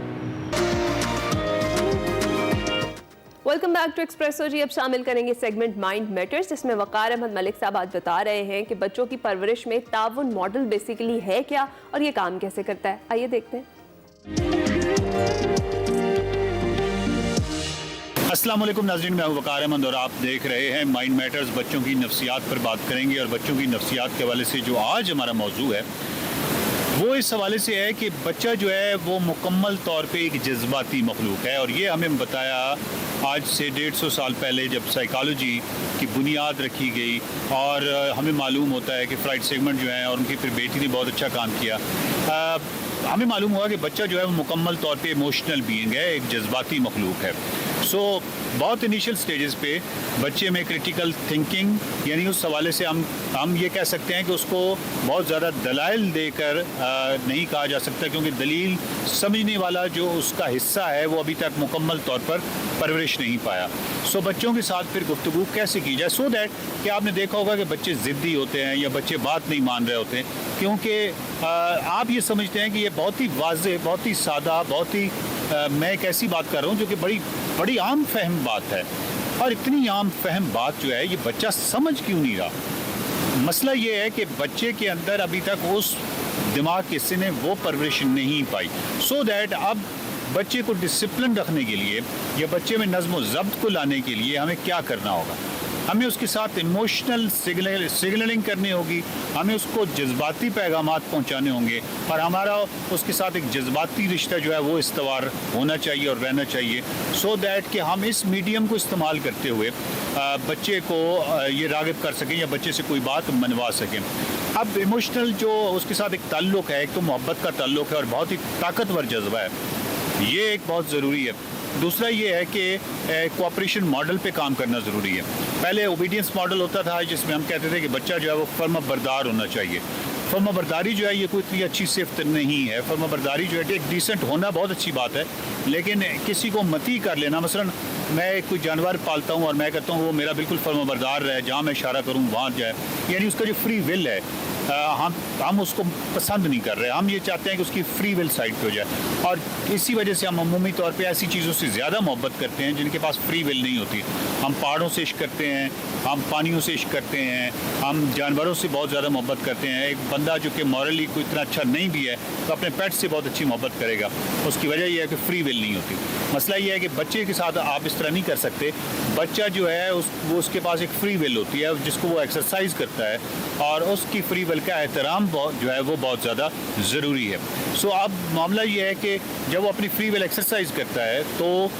Welcome back to espresso ji. अब शामिल करेंगे सेगमेंट माइंड मैटर्स, जिसमें वकार अहमद मलिक साहब आज बता रहे हैं कि बच्चों की परवरिश में ताउन मॉडल बेसिकली है क्या और ये काम कैसे करता है। आइए देखते हैं। अस्सलाम वालेकुम नाज़रीन, मैं हूं वकार अहमद और आप देख रहे हैं माइंड मैटर्स। बच्चों की नफ्सियात पर बात करेंगे और बच्चों की नफ्सियात के हवाले से जो आज हमारा मौजू है वो इस हवाले से है कि बच्चा जो है वो मुकम्मल तौर पे एक जज्बाती मखलूक है। और ये हमें बताया आज से 150 साल पहले जब साइकोलॉजी की बुनियाद रखी गई और हमें मालूम होता है कि फ्राइड सेगमेंट जो है और उनकी फिर बेटी ने बहुत अच्छा काम किया। हमें मालूम हुआ कि बच्चा जो है वो मुकम्मल तौर पे इमोशनल बीइंग है, एक जज्बाती मखलूक है। सो बहुत इनिशियल स्टेजेस पे बच्चे में क्रिटिकल थिंकिंग, यानी उस हवाले से हम ये कह सकते हैं कि उसको बहुत ज़्यादा दलाइल देकर नहीं कहा जा सकता, क्योंकि दलील समझने वाला जो उसका हिस्सा है वो अभी तक मुकम्मल तौर पर परवरिश नहीं पाया। सो बच्चों के साथ फिर गुफ्तगू कैसे की जाए, सो दैट कि आपने देखा होगा कि बच्चे ज़िद्दी होते हैं या बच्चे बात नहीं मान रहे होते हैं, क्योंकि आप ये समझते हैं कि ये बहुत ही वाज़ेह, बहुत ही सादा, बहुत ही मैं एक ऐसी बात कर रहा हूँ जो कि बड़ी आम फहम बात है और इतनी आम फहम बात जो है ये बच्चा समझ क्यों नहीं रहा। मसला ये है कि बच्चे के अंदर अभी तक उस दिमाग के हिस्से ने वो परवरिश नहीं पाई, सो दैट अब बच्चे को डिसिप्लिन रखने के लिए या बच्चे में नज़्म व ज़ब्त को लाने के लिए हमें क्या करना होगा। हमें उसके साथ इमोशनल सिग्नलिंग करनी होगी, हमें उसको जज्बाती पैगामात पहुंचाने होंगे और हमारा उसके साथ एक जज्बाती रिश्ता जो है वो इस्तवार होना चाहिए और रहना चाहिए, सो दैट कि हम इस मीडियम को इस्तेमाल करते हुए बच्चे को ये राग़िब कर सकें या बच्चे से कोई बात मनवा सकें। अब इमोशनल जो उसके साथ एक ताल्लुक़ है, एक तो मोहब्बत का ताल्लुक़ है और बहुत ही ताकतवर जज्बा है, ये एक बहुत ज़रूरी है। दूसरा ये है कि कोऑपरेशन मॉडल पे काम करना ज़रूरी है। पहले ओबीडियंस मॉडल होता था जिसमें हम कहते थे कि बच्चा जो है वो फर्मा बरदार होना चाहिए। फर्मा बरदारी जो है ये कोई इतनी अच्छी सिफ्त नहीं है। फर्मा बरदारी जो है एक डिसेंट होना बहुत अच्छी बात है, लेकिन किसी को मती कर लेना, मसलन मैं कोई जानवर पालता हूँ और मैं कहता हूँ वो मेरा बिल्कुल फर्मा बरदार रहे, जहाँ मैं इशारा करूँ वहाँ जाए, यानी उसका जो फ्री विल है हम उसको पसंद नहीं कर रहे। हम ये चाहते हैं कि उसकी फ्री विल साइड पे हो जाए और इसी वजह से हम अमूमी तौर पे ऐसी चीज़ों से ज़्यादा मोहब्बत करते हैं जिनके पास फ्री विल नहीं होती। हम पहाड़ों से इश्क करते हैं, हम पानियों से इश्क करते हैं, हम जानवरों से बहुत ज़्यादा मोहब्बत करते हैं। एक बंदा जो कि मॉरली कोई इतना अच्छा नहीं भी है तो अपने पेट से बहुत अच्छी मोहब्बत करेगा, उसकी वजह यह है कि फ्री विल नहीं होती। मसला ये है कि बच्चे के साथ आप इस तरह नहीं कर सकते। बच्चा जो है वो उसके पास एक फ्री विल होती है जिसको वो एक्सरसाइज करता है और उसकी फ्री विल का एहतराम जो है वो बहुत ज़्यादा ज़रूरी है। सो अब मामला ये है कि जब वो अपनी फ्री विल एक्सरसाइज करता है तो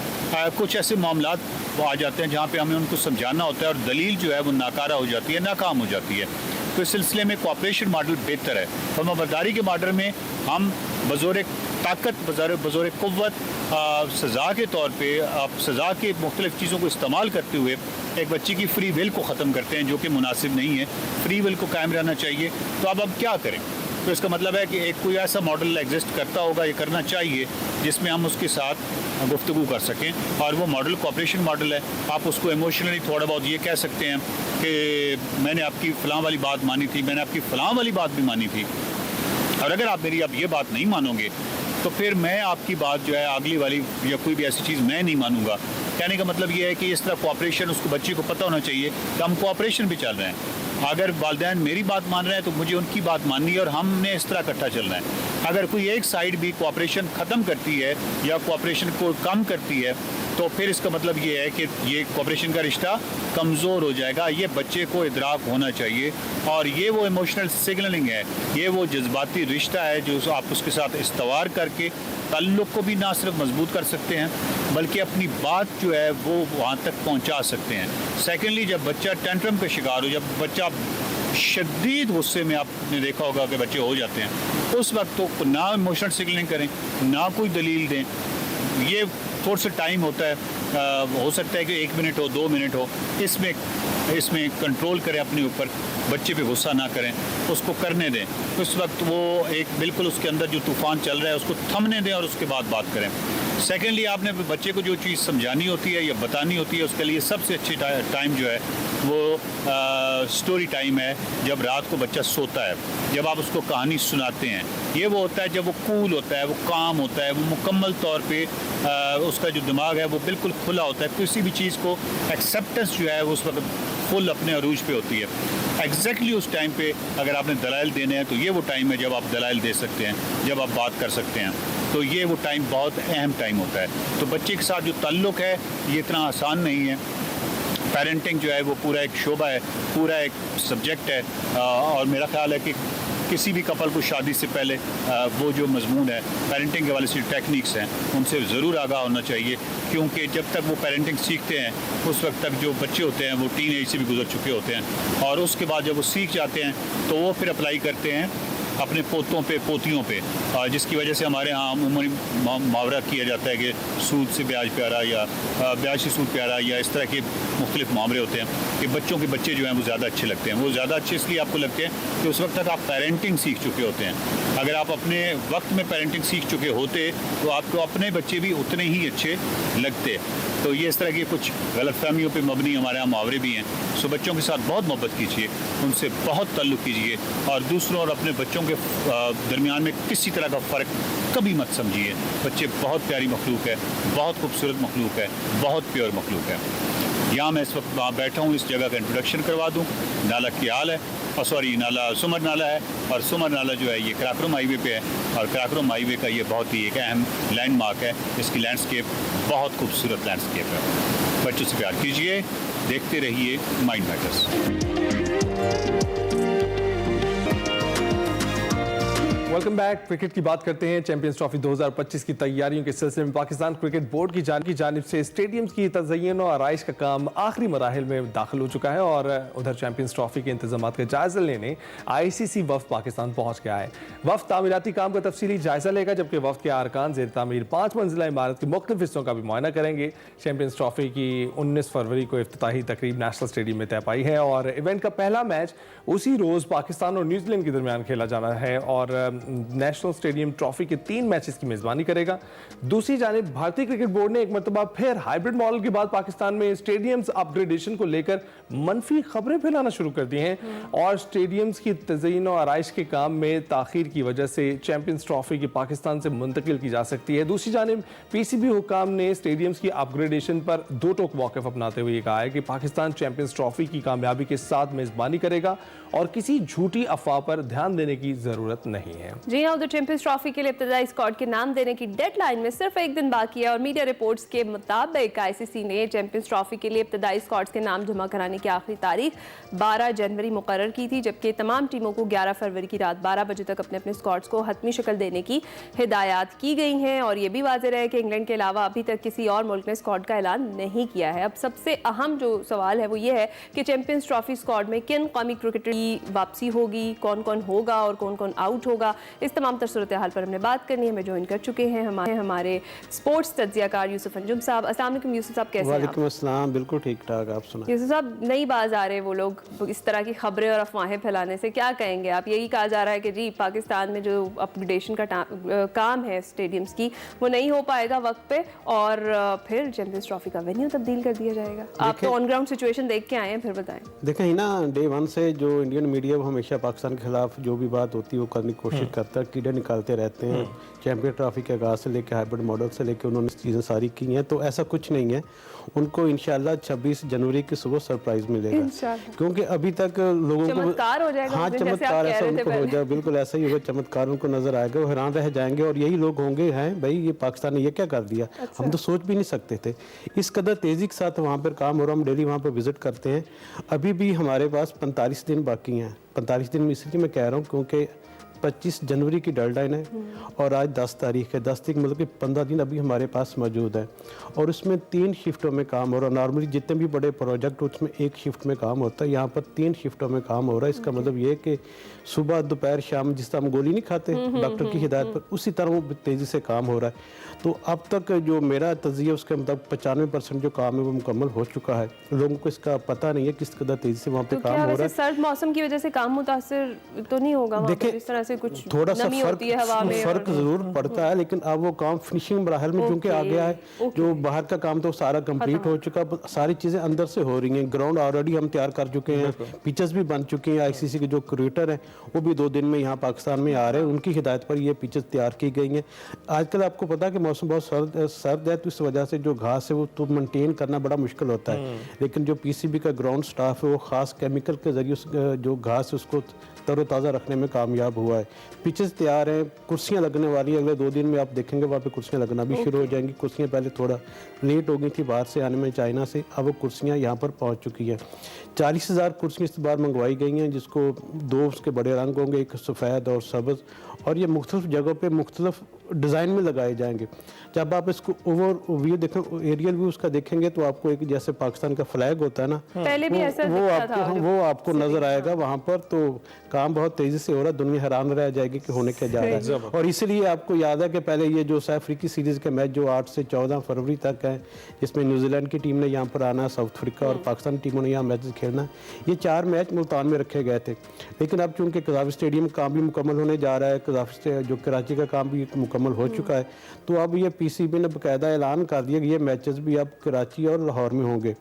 कुछ ऐसे मामलात वो आ जाते हैं जहाँ पे हमें उनको समझाना होता है और दलील जो है वो नाकारा हो जाती है, नाकाम हो जाती है। तो इस सिलसिले में कोऑपरेशन मॉडल बेहतर है। फर्माबरदारी के मॉडल में हम बज़ोर ताकत, बज़ोर क़ुव्वत, सज़ा के तौर पे आप सज़ा के मुख्तलिफ़ चीज़ों को इस्तेमाल करते हुए एक बच्चे की फ्री विल को ख़त्म करते हैं, जो कि मुनासिब नहीं है। फ्री विल को कायम रहना चाहिए। तो अब क्या करें? तो इसका मतलब है कि एक कोई ऐसा मॉडल एग्जिस्ट करता होगा, ये करना चाहिए, जिसमें हम उसके साथ गुफ्तगू कर सकें और वो मॉडल कोऑपरेशन मॉडल है। आप उसको इमोशनली थोड़ा बहुत ये कह सकते हैं कि मैंने आपकी फ़लाँ वाली बात मानी थी, मैंने आपकी फ़लाँ वाली बात भी मानी थी, और अगर आप मेरी अब ये बात नहीं मानोगे तो फिर मैं आपकी बात जो है अगली वाली या कोई भी ऐसी चीज़ मैं नहीं मानूंगा। कहने का मतलब ये है कि इस तरह कोऑपरेशन, उसको बच्चे को पता होना चाहिए कि हम कोऑपरेशन पे चल रहे हैं। अगर वालिदैन मेरी बात मान रहे हैं तो मुझे उनकी बात माननी है और हमने इस तरह इकट्ठा चलना है। अगर कोई एक साइड भी कोऑपरेशन ख़त्म करती है या कोऑपरेशन को कम करती है तो फिर इसका मतलब ये है कि ये कोऑपरेशन का रिश्ता कमज़ोर हो जाएगा। ये बच्चे को इदराक होना चाहिए और ये वो इमोशनल सिग्नलिंग है, ये वो जज्बाती रिश्ता है जो आप उसके साथ इस्तवार करके ताल्लुक़ को भी ना सिर्फ मजबूत कर सकते हैं बल्कि अपनी बात जो है वो वहाँ तक पहुँचा सकते हैं। सेकेंडली, जब बच्चा टेंट्रम का शिकार हो, जब बच्चा शदीद गुस्से में, आपने देखा होगा कि बच्चे हो जाते हैं, उस वक्त तो ना इमोशनल सिग्नलिंग करें, ना कोई दलील दें। ये थोड़ा सा टाइम होता है, हो सकता है कि 1 मिनट हो, 2 मिनट हो, इसमें कंट्रोल करें अपने ऊपर, बच्चे पे गुस्सा ना करें, उसको करने दें। उस वक्त वो एक बिल्कुल उसके अंदर जो तूफ़ान चल रहा है उसको थमने दें और उसके बाद बात करें। सेकेंडली, आपने बच्चे को जो चीज़ समझानी होती है या बतानी होती है उसके लिए सबसे अच्छी टाइम जो है वो स्टोरी टाइम है, जब रात को बच्चा सोता है, जब आप उसको कहानी सुनाते हैं। ये वो होता है जब वो कूल होता है, वो काम होता है, वो मुकम्मल तौर पे उसका जो दिमाग है वो बिल्कुल खुला होता है। किसी भी चीज़ को एक्सेप्टेंस जो है वो उस वक्त फुल अपने अरूज पे होती है। एग्जैक्टली उस टाइम पे अगर आपने दलाइल देने हैं तो ये वो टाइम है जब आप दलाइल दे सकते हैं, जब आप बात कर सकते हैं। तो ये वो टाइम बहुत अहम टाइम होता है। तो बच्चे के साथ जो ताल्लुक़ है ये इतना आसान नहीं है। पेरेंटिंग जो है वो पूरा एक शोबा है, पूरा एक सब्जेक्ट है और मेरा ख्याल है कि किसी भी कपल को शादी से पहले वो जो मजमून है पेरेंटिंग के वाले से टेक्निक्स हैं उनसे ज़रूर आगाह होना चाहिए, क्योंकि जब तक वो पेरेंटिंग सीखते हैं उस वक्त तक जो बच्चे होते हैं वो टीन एज से भी गुजर चुके होते हैं और उसके बाद जब वो सीख जाते हैं तो वो फिर अप्लाई करते हैं अपने पोतों पे, पोतियों पे, जिसकी वजह से हमारे यहाँ अमूमन मुहावरा किया जाता है कि सूद से ब्याज प्यारा या ब्याज से सूद प्यारा या इस तरह के मुख्तलिफ मुहावरे होते हैं कि बच्चों के बच्चे जो हैं वो ज़्यादा अच्छे लगते हैं। वो ज़्यादा अच्छे इसलिए आपको लगते हैं कि उस वक्त तक आप पेरेंटिंग सीख चुके होते हैं। अगर आप अपने वक्त में पेरेंटिंग सीख चुके होते तो आपको अपने बच्चे भी उतने ही अच्छे लगते। तो ये इस तरह की कुछ गलतफहमियों पे मबनी हमारे यहाँ मुहावरे भी हैं। सो बच्चों के साथ बहुत मोहब्बत कीजिए, उनसे बहुत ताल्लुक़ कीजिए और दूसरों और अपने बच्चों के दरमियान में किसी तरह का फ़र्क कभी मत समझिए। बच्चे बहुत प्यारी मखलूक है, बहुत खूबसूरत मखलूक है, बहुत प्योर मखलूक है। यहाँ मैं इस वक्त वहाँ बैठा हूँ, इस जगह का इंट्रोडक्शन करवा दूँ। नाला क्याल है और सॉरी नाला सुमर नाला है, और सुमर नाला जो है ये कराक्रम हाईवे पे है, और कराक्रम हाईवे का ये बहुत ही एक अहम लैंडमार्क है। इसकी लैंडस्केप बहुत खूबसूरत लैंडस्केप है। बच्चों से प्यार कीजिए, देखते रहिए mind matters. Welcome back. Cricket की बात करते हैं। चैंपियंस ट्रॉफी 2025 की तैयारियों के सिलसिले में पाकिस्तान क्रिकेट बोर्ड की जानिब से स्टेडियम्स की तज़य्युन और आराइश का काम आखिरी मराहिल में दाखिल हो चुका है, और उधर चैंपियंस ट्रॉफी के इंतजामात का जायजा लेने ICC वफ्द पाकिस्तान पहुंच गया है। वफ्द तामीराती काम का तफसीली जायजा लेगा, जबकि वफ्द के अरकान ज़ेर तामीर 5 मंजिला इमारत की मुख्तलिफ हिस्सों का भी मुआयना करेंगे। चैंपियंस ट्रॉफी की 19 फरवरी को इफ्तिताही तकरीब नेशनल स्टेडियम में तय पाई है, और इवेंट का पहला मैच उसी रोज़ पाकिस्तान और न्यूजीलैंड के दरमियान खेला जाना है, और नेशनल स्टेडियम ट्रॉफी के 3 मैचेस की मेजबानी करेगा। दूसरी जानिब भारतीय क्रिकेट बोर्ड ने एक मरतबा फिर हाइब्रिड मॉडल के बाद पाकिस्तान में स्टेडियम्स अपग्रेडेशन को लेकर मनफी खबरें फैलाना शुरू कर दी हैं, और स्टेडियम्स की तज़य्युन और आराइश के काम में ताखीर की वजह से चैंपियंस ट्रॉफी की पाकिस्तान से मुंतकिल की जा सकती है। दूसरी जानिब PCB हुकाम ने स्टेडियम्स की अपग्रेडेशन पर दो टोक मौक़िफ़ अपनाते हुए कहा है कि पाकिस्तान चैंपियंस ट्रॉफी की कामयाबी के साथ मेजबानी करेगा और किसी झूठी अफवाह पर ध्यान देने की जरूरत नहीं है। जी हाँ, उधर चैंपियंस ट्रॉफी के लिए इब्तदाई स्क्वाड के नाम देने की डेडलाइन में सिर्फ एक दिन बाकी है, और मीडिया रिपोर्ट्स के मुताबिक ICC ने चैंपियंस ट्रॉफी के लिए इब्तदाई स्क्वाड्स के नाम जमा कराने की आखिरी तारीख 12 जनवरी मुकर्रर की थी, जबकि तमाम टीमों को 11 फरवरी की रात 12 बजे तक अपने अपने स्क्वाड्स को हतमी शक्ल देने की हिदायत की गई हैं। और ये भी वाज़ेह रहे कि इंग्लैंड के अलावा अभी तक किसी और मुल्क ने स्क्वाड का ऐलान नहीं किया है। अब सबसे अहम जो सवाल है वो ये है कि चैंपियंस ट्रॉफी स्क्वाड में किन कौमी क्रिकेटर की वापसी होगी, कौन कौन होगा और कौन कौन आउट होगा। इस तमाम तर सूरत हाल पर हमने बात करनी है। हमें ज्वाइन कर चुके हैं हमारे स्पोर्ट्स तज्जियाकार यूसुफ अंजुम साहब। अस्सलाम वालेकुम यूसुफ साहब, कैसे हैं आप? वालेकुम अस्सलाम, बिल्कुल ठीक ठाक। आप सुना यूसुफ साहब, नई बाज आ रहे हैं वो लोग इस तरह की खबरें और अफवाहें फैलाने से, क्या कहेंगे आप? यही कहा जा रहा है कि जी पाकिस्तान में जो अपग्रेडेशन का काम है स्टेडियम्स की वो नहीं हो पाएगा वक्त पे, और फिर चैंपियंस ट्रॉफी का वेन्यू तब्दील कर दिया जाएगा। आप तो ऑन ग्राउंड सिचुएशन देख के आए हैं, फिर बताएं। देखें ही ना, डे 1 से जो इंडियन मीडिया वो हमेशा पाकिस्तान के खिलाफ जो भी बात होती है वो करने की कोशिश करता है, कीड़े निकालते रहते हैं। चैंपियन ट्रॉफी के आगाज़ से लेकर हाइब्रिड मॉडल से लेकर उन्होंने चीज़ें सारी की हैं, तो ऐसा कुछ नहीं है। उनको इंशाल्लाह 26 जनवरी की सुबह सरप्राइज मिलेगा, क्योंकि अभी तक लोगों को चमत्कार हो जाएगा। हाँ, चमत्कार ऐसा उनको हो जाए, बिल्कुल ऐसा ही होगा, चमत्कार उनको नजर आएगा, वो हैरान रह जाएंगे। और यही लोग होंगे, हैं भाई ये पाकिस्तान ने ये क्या कर दिया, हम तो सोच भी नहीं सकते थे। इस कदर तेज़ी के साथ वहाँ पर काम हो रहा, हम डेली वहाँ पर विजिट करते हैं। अभी भी हमारे पास 45 दिन बाकी हैं। 45 दिन इसलिए मैं कह रहा हूँ क्योंकि 25 जनवरी की डेडलाइन है और आज 10 तारीख है। 10 तारीख मतलब कि 15 दिन अभी हमारे पास मौजूद है, और उसमें 3 शिफ्टों में काम हो रहा है। नॉर्मली जितने भी बड़े प्रोजेक्ट उसमें 1 शिफ्ट में काम होता है, यहाँ पर 3 शिफ्टों में काम हो रहा है। इसका मतलब ये है कि सुबह दोपहर शाम जिस तरह हम गोली नहीं खाते डॉक्टर की हिदायत पर, उसी तरह वो तेज़ी से काम हो रहा है। तो अब तक जो मेरा तजिया उसके मुताबिक 95% जो काम है वो मुकम्मल हो चुका है। लोगों को इसका पता नहीं है किस कदर तेज़ी से वहाँ पे काम हो रहा है। सर्द मौसम की वजह से काम मुतासिर तो नहीं होगा? देखिए, इस तरह से कुछ थोड़ा सा फर्क जरूर पड़ता है, लेकिन अब वो काम फिनिशिंग मराहल में क्योंकि आ गया है। जो बाहर का काम तो सारा कंप्लीट हो चुका, सारी चीज़ें अंदर से हो रही हैं। ग्राउंड ऑलरेडी हम तैयार कर चुके हैं, पिचेस भी बन चुके हैं। ICC के जो क्रिएटर हैं वो भी 2 दिन में यहाँ पाकिस्तान में आ रहे हैं, उनकी हिदायत पर ये पिचेस तैयार की गई हैं। आजकल आपको पता है कि मौसम बहुत सर्द है, तो इस वजह से जो घास है वो तो मेंटेन करना बड़ा मुश्किल होता है। लेकिन जो PCB का ग्राउंड स्टाफ है वो ख़ास केमिकल के जरिए जो घास है उसको तरोताज़ा रखने में कामयाब हुआ है। पिचेस तैयार हैं, कुर्सियाँ लगने वाली हैं। अगले 2 दिन में आप देखेंगे वहाँ पे कुर्सियाँ लगना भी शुरू हो जाएंगी। कुर्सियाँ पहले थोड़ा लेट हो गई थी बाहर से आने में, चाइना से, अब वो कुर्सियाँ यहाँ पर पहुँच चुकी हैं। 40,000 कुर्सियाँ इस बार मंगवाई गई हैं, जिसको 2 उसके बड़े रंग होंगे, एक सफ़ेद और सब्ज़, और ये मुख्तलिफ जगहों पे मुख्तलिफ डिज़ाइन में लगाए जाएंगे। जब आप इसको ओवर व्यू देखें, एरियल व्यू उसका देखेंगे तो आपको एक जैसे पाकिस्तान का फ्लैग होता है ना, पहले भी ऐसा वो आपको नजर आएगा वहाँ पर। तो काम बहुत तेज़ी से हो रहा है, दुनिया हैरान रह जाएगी कि होने क्या जा रहा है। और इसीलिए आपको याद है कि पहले ये जो साउथ अफ्रीकी सीरीज़ के मैच जो 8 से 14 फरवरी तक है, जिसमें न्यूजीलैंड की टीम ने यहाँ पर आना, साउथ अफ्रीका और पाकिस्तान टीमों ने यहाँ मैच खेलना, ये 4 मैच मुल्तान में रखे गए थे। लेकिन अब चूँकि कज़ाफ़ी स्टेडियम का काम भी मुकम्मल होने जा रहा है, कज़ाफ़ी जो कराची का काम भी मुकम्मल हो चुका है, तो अब ये PCB ने बाकायदा ऐलान कर दिया कि ये मैचेस भी अब कराची और लाहौर में होंगे।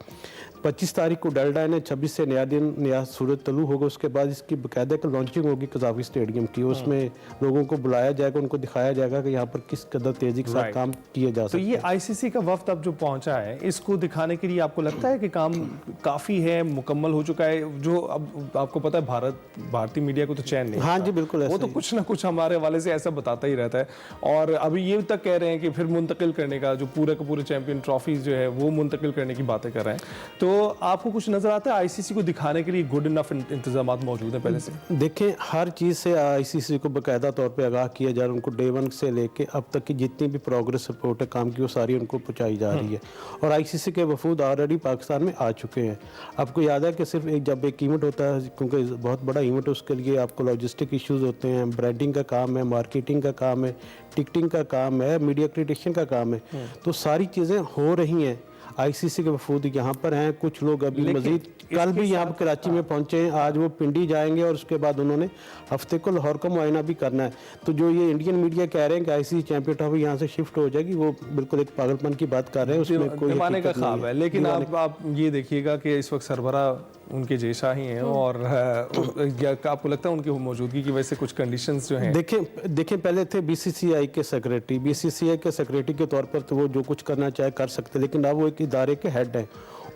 25 तारीख को डेल्टाइन है, 26 से नया दिन, नया सूरज तलू होगा। उसके बाद इसकी बाकायदा एक लॉन्चिंग होगी कज़ाफ़ी स्टेडियम की, उसमें लोगों को बुलाया जाएगा, उनको दिखाया जाएगा कि यहाँ पर किस कदर तेज़ी के साथ काम किया जा सकता है। तो ये आईसीसी का वक्त अब जो पहुंचा है, इसको दिखाने के लिए आपको लगता है कि काम काफ़ी है, मुकम्मल हो चुका है? जो अब आपको पता है भारतीय मीडिया को तो चैन नहीं। हाँ जी, बिल्कुल, वो तो कुछ ना कुछ हमारे हवाले से ऐसा बताता ही रहता है, और अभी ये तक कह रहे हैं कि फिर मुंतकिल करने का, जो पूरे का पूरे चैंपियन ट्रॉफीज जो है वो मुंतकिल करने की बातें कर रहे हैं। तो आपको कुछ नजर आता है आईसीसी को दिखाने के लिए गुड इनफ इंतजाम मौजूद है पहले से? देखें, हर चीज़ से आईसीसी को बाकायदा तौर पे आगाह किया जा रहा है। उनको डे 1 से लेके अब तक की जितनी भी प्रोग्रेस रिपोर्ट है काम की, वो सारी उनको पहुंचाई जा रही है। और आईसीसी के वफूद ऑलरेडी पाकिस्तान में आ चुके हैं। आपको याद है कि सिर्फ जब एक इवेंट होता है, क्योंकि बहुत बड़ा इवेंट है, उसके लिए आपको लॉजिस्टिक इश्यूज होते हैं, ब्रांडिंग का काम है, मार्केटिंग का काम है, टिकटिंग का काम है, मीडिया एक्रेडिटेशन का काम है। तो सारी चीज़ें हो रही हैं। आईसीसी के वफूद यहाँ पर हैं, कुछ लोग अभी मजीद कल भी यहाँ पर कराची में पहुँचे हैं, आज वो पिंडी जाएंगे और उसके बाद उन्होंने हफ्ते को लाहौर का मुआयना भी करना है। तो जो ये इंडियन मीडिया कह रहे हैं कि आईसीसी चैंपियन ट्रॉफी यहाँ से शिफ्ट हो जाएगी, वो बिल्कुल एक पागलपन की बात कर रहे हैं, उसमें कोई दिवाने का ख्वाब है। लेकिन आप ये देखिएगा कि इस वक्त सरबरा उनके जैसा ही हैं, और आपको लगता है उनकी मौजूदगी की वजह से कुछ कंडीशंस जो हैं? देखें पहले थे बीसीसीआई के सेक्रेटरी, बीसीसीआई के सेक्रेटरी के तौर पर तो वो जो कुछ करना चाहे कर सकते, लेकिन अब वो एक इदारे के हेड हैं।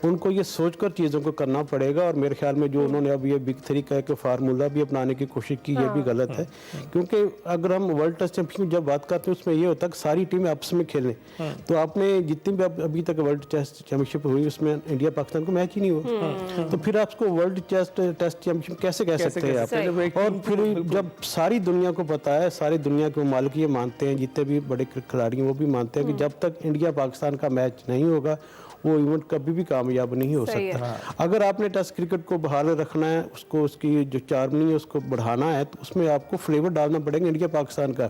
उनको ये सोचकर चीज़ों को करना पड़ेगा, और मेरे ख्याल में जो उन्होंने अब ये बिग 3 कह के फार्मूला भी अपनाने की कोशिश की, ये भी गलत है। क्योंकि अगर हम वर्ल्ड टेस्ट चैंपियनशिप जब बात करते हैं, उसमें ये होता है कि सारी टीमें आपस में खेलें। तो आपने जितनी भी अभी तक वर्ल्ड टेस्ट चैंपियनशिप हुई, उसमें इंडिया पाकिस्तान को मैच ही नहीं हुआ, तो फिर आप उसको वर्ल्ड टेस्ट चैंपियनशिप कैसे कह सकते हैं आप? और फिर जब सारी दुनिया को पता है, सारी दुनिया के मालिक ये मानते हैं, जितने भी बड़े खिलाड़ी हैं वो भी मानते हैं कि जब तक इंडिया पाकिस्तान का मैच नहीं होगा, वो इवेंट कभी भी कामयाब नहीं हो सकता। अगर आपने टेस्ट क्रिकेट को बहाल रखना है, उसको उसकी जो चार्मनी है उसको बढ़ाना है, तो उसमें आपको फ्लेवर डालना पड़ेगा इंडिया पाकिस्तान का।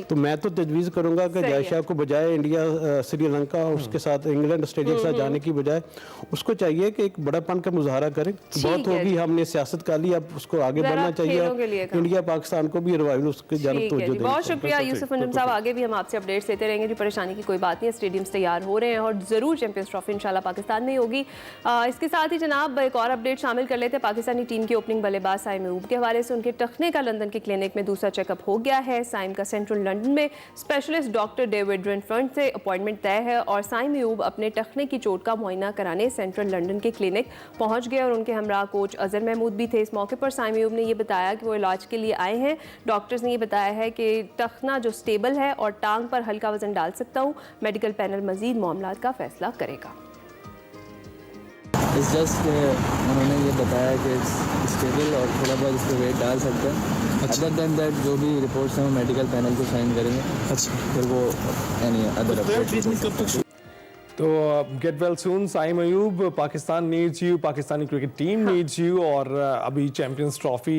तो मैं तो तजवीज़ करूंगा कि जयशाह को बजाय इंडिया श्रीलंका उसके साथ इंग्लैंड ऑस्ट्रेलिया के साथ जाने की बजाय उसको चाहिए कि एक बड़ापन का मुजाहरा करें। बहुत होगी, हमने सियासत कर ली, अब उसको आगे बढ़ना चाहिए। इंडिया पाकिस्तान को भी रिवाइवल उसके जानब तवज्जो देनी। बहुत शुक्रिया यूसुफ अंजुम साहब, आगे भी हम आपसे अपडेट्स देते रहेंगे। परेशानी की कोई बात नहीं है, स्टेडियम्स तैयार हो रहे हैं और जरूर चैंपियंस ट्रॉफी इंशाल्लाह पाकिस्तान में होगी। इसके साथ ही जनाब एक और अपडेट शामिल कर लेते हैं। पाकिस्तानी टीम के ओपनिंग बल्लेबाज साइम अयूब के हवाले से उनके टखने का लंदन के क्लिनिक में दूसरा चेकअप हो गया है। साइम का सेंट्रल लंदन में स्पेशलिस्ट डॉक्टर डेविड रेनफ्रंट से अपॉइंटमेंट तय है और साइम अयूब अपने टखने की चोट का मुआयना कराने सेंट्रल लंदन के क्लिनिक पहुंच गए और उनके हमरा कोच अजहर महमूद भी थे। इस मौके पर साइम अयूब ने यह बताया कि वो इलाज के लिए आए हैं। डॉक्टर्स ने यह बताया है कि टखना जो स्टेबल है और टांग पर हल्का वजन डाल सकता हूँ। मेडिकल पैनल मजीद मामलात का फैसला करेगा। इस जस्ट उन्होंने ये बताया कि स्टेबल और थोड़ा बहुत इस पर वेट डाल सकते हैं। अदर देन दैट जो भी रिपोर्ट्स हैं वो मेडिकल पैनल को साइन करेंगे। फिर वो एनी अदर अपडेट। तो get well soon Saim Ayub, Pakistan needs you, Pakistani cricket team needs you. और अभी चैंपियंस ट्रॉफी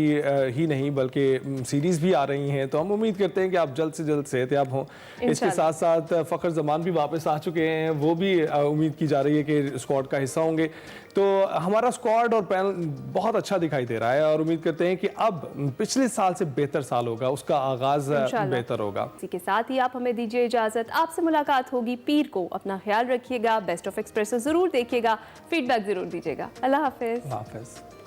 ही नहीं बल्कि सीरीज़ भी आ रही हैं, तो हम उम्मीद करते हैं कि आप जल्द से जल्द सेहतयाब हों। इसके साथ साथ फ़खर जमान भी वापस आ चुके हैं, वो भी उम्मीद की जा रही है कि स्क्वाड का हिस्सा होंगे। तो हमारा स्क्वाड और पैनल बहुत अच्छा दिखाई दे रहा है और उम्मीद करते हैं कि अब पिछले साल से बेहतर साल होगा, उसका आगाज़ बेहतर होगा। इसी के साथ ही आप हमें दीजिए इजाज़त, आपसे मुलाकात होगी पीर को। अपना ख्याल रखिएगा, बेस्ट ऑफ एक्सप्रेस ज़रूर देखिएगा, फीडबैक ज़रूर दीजिएगा। अल्लाह हाफिज़।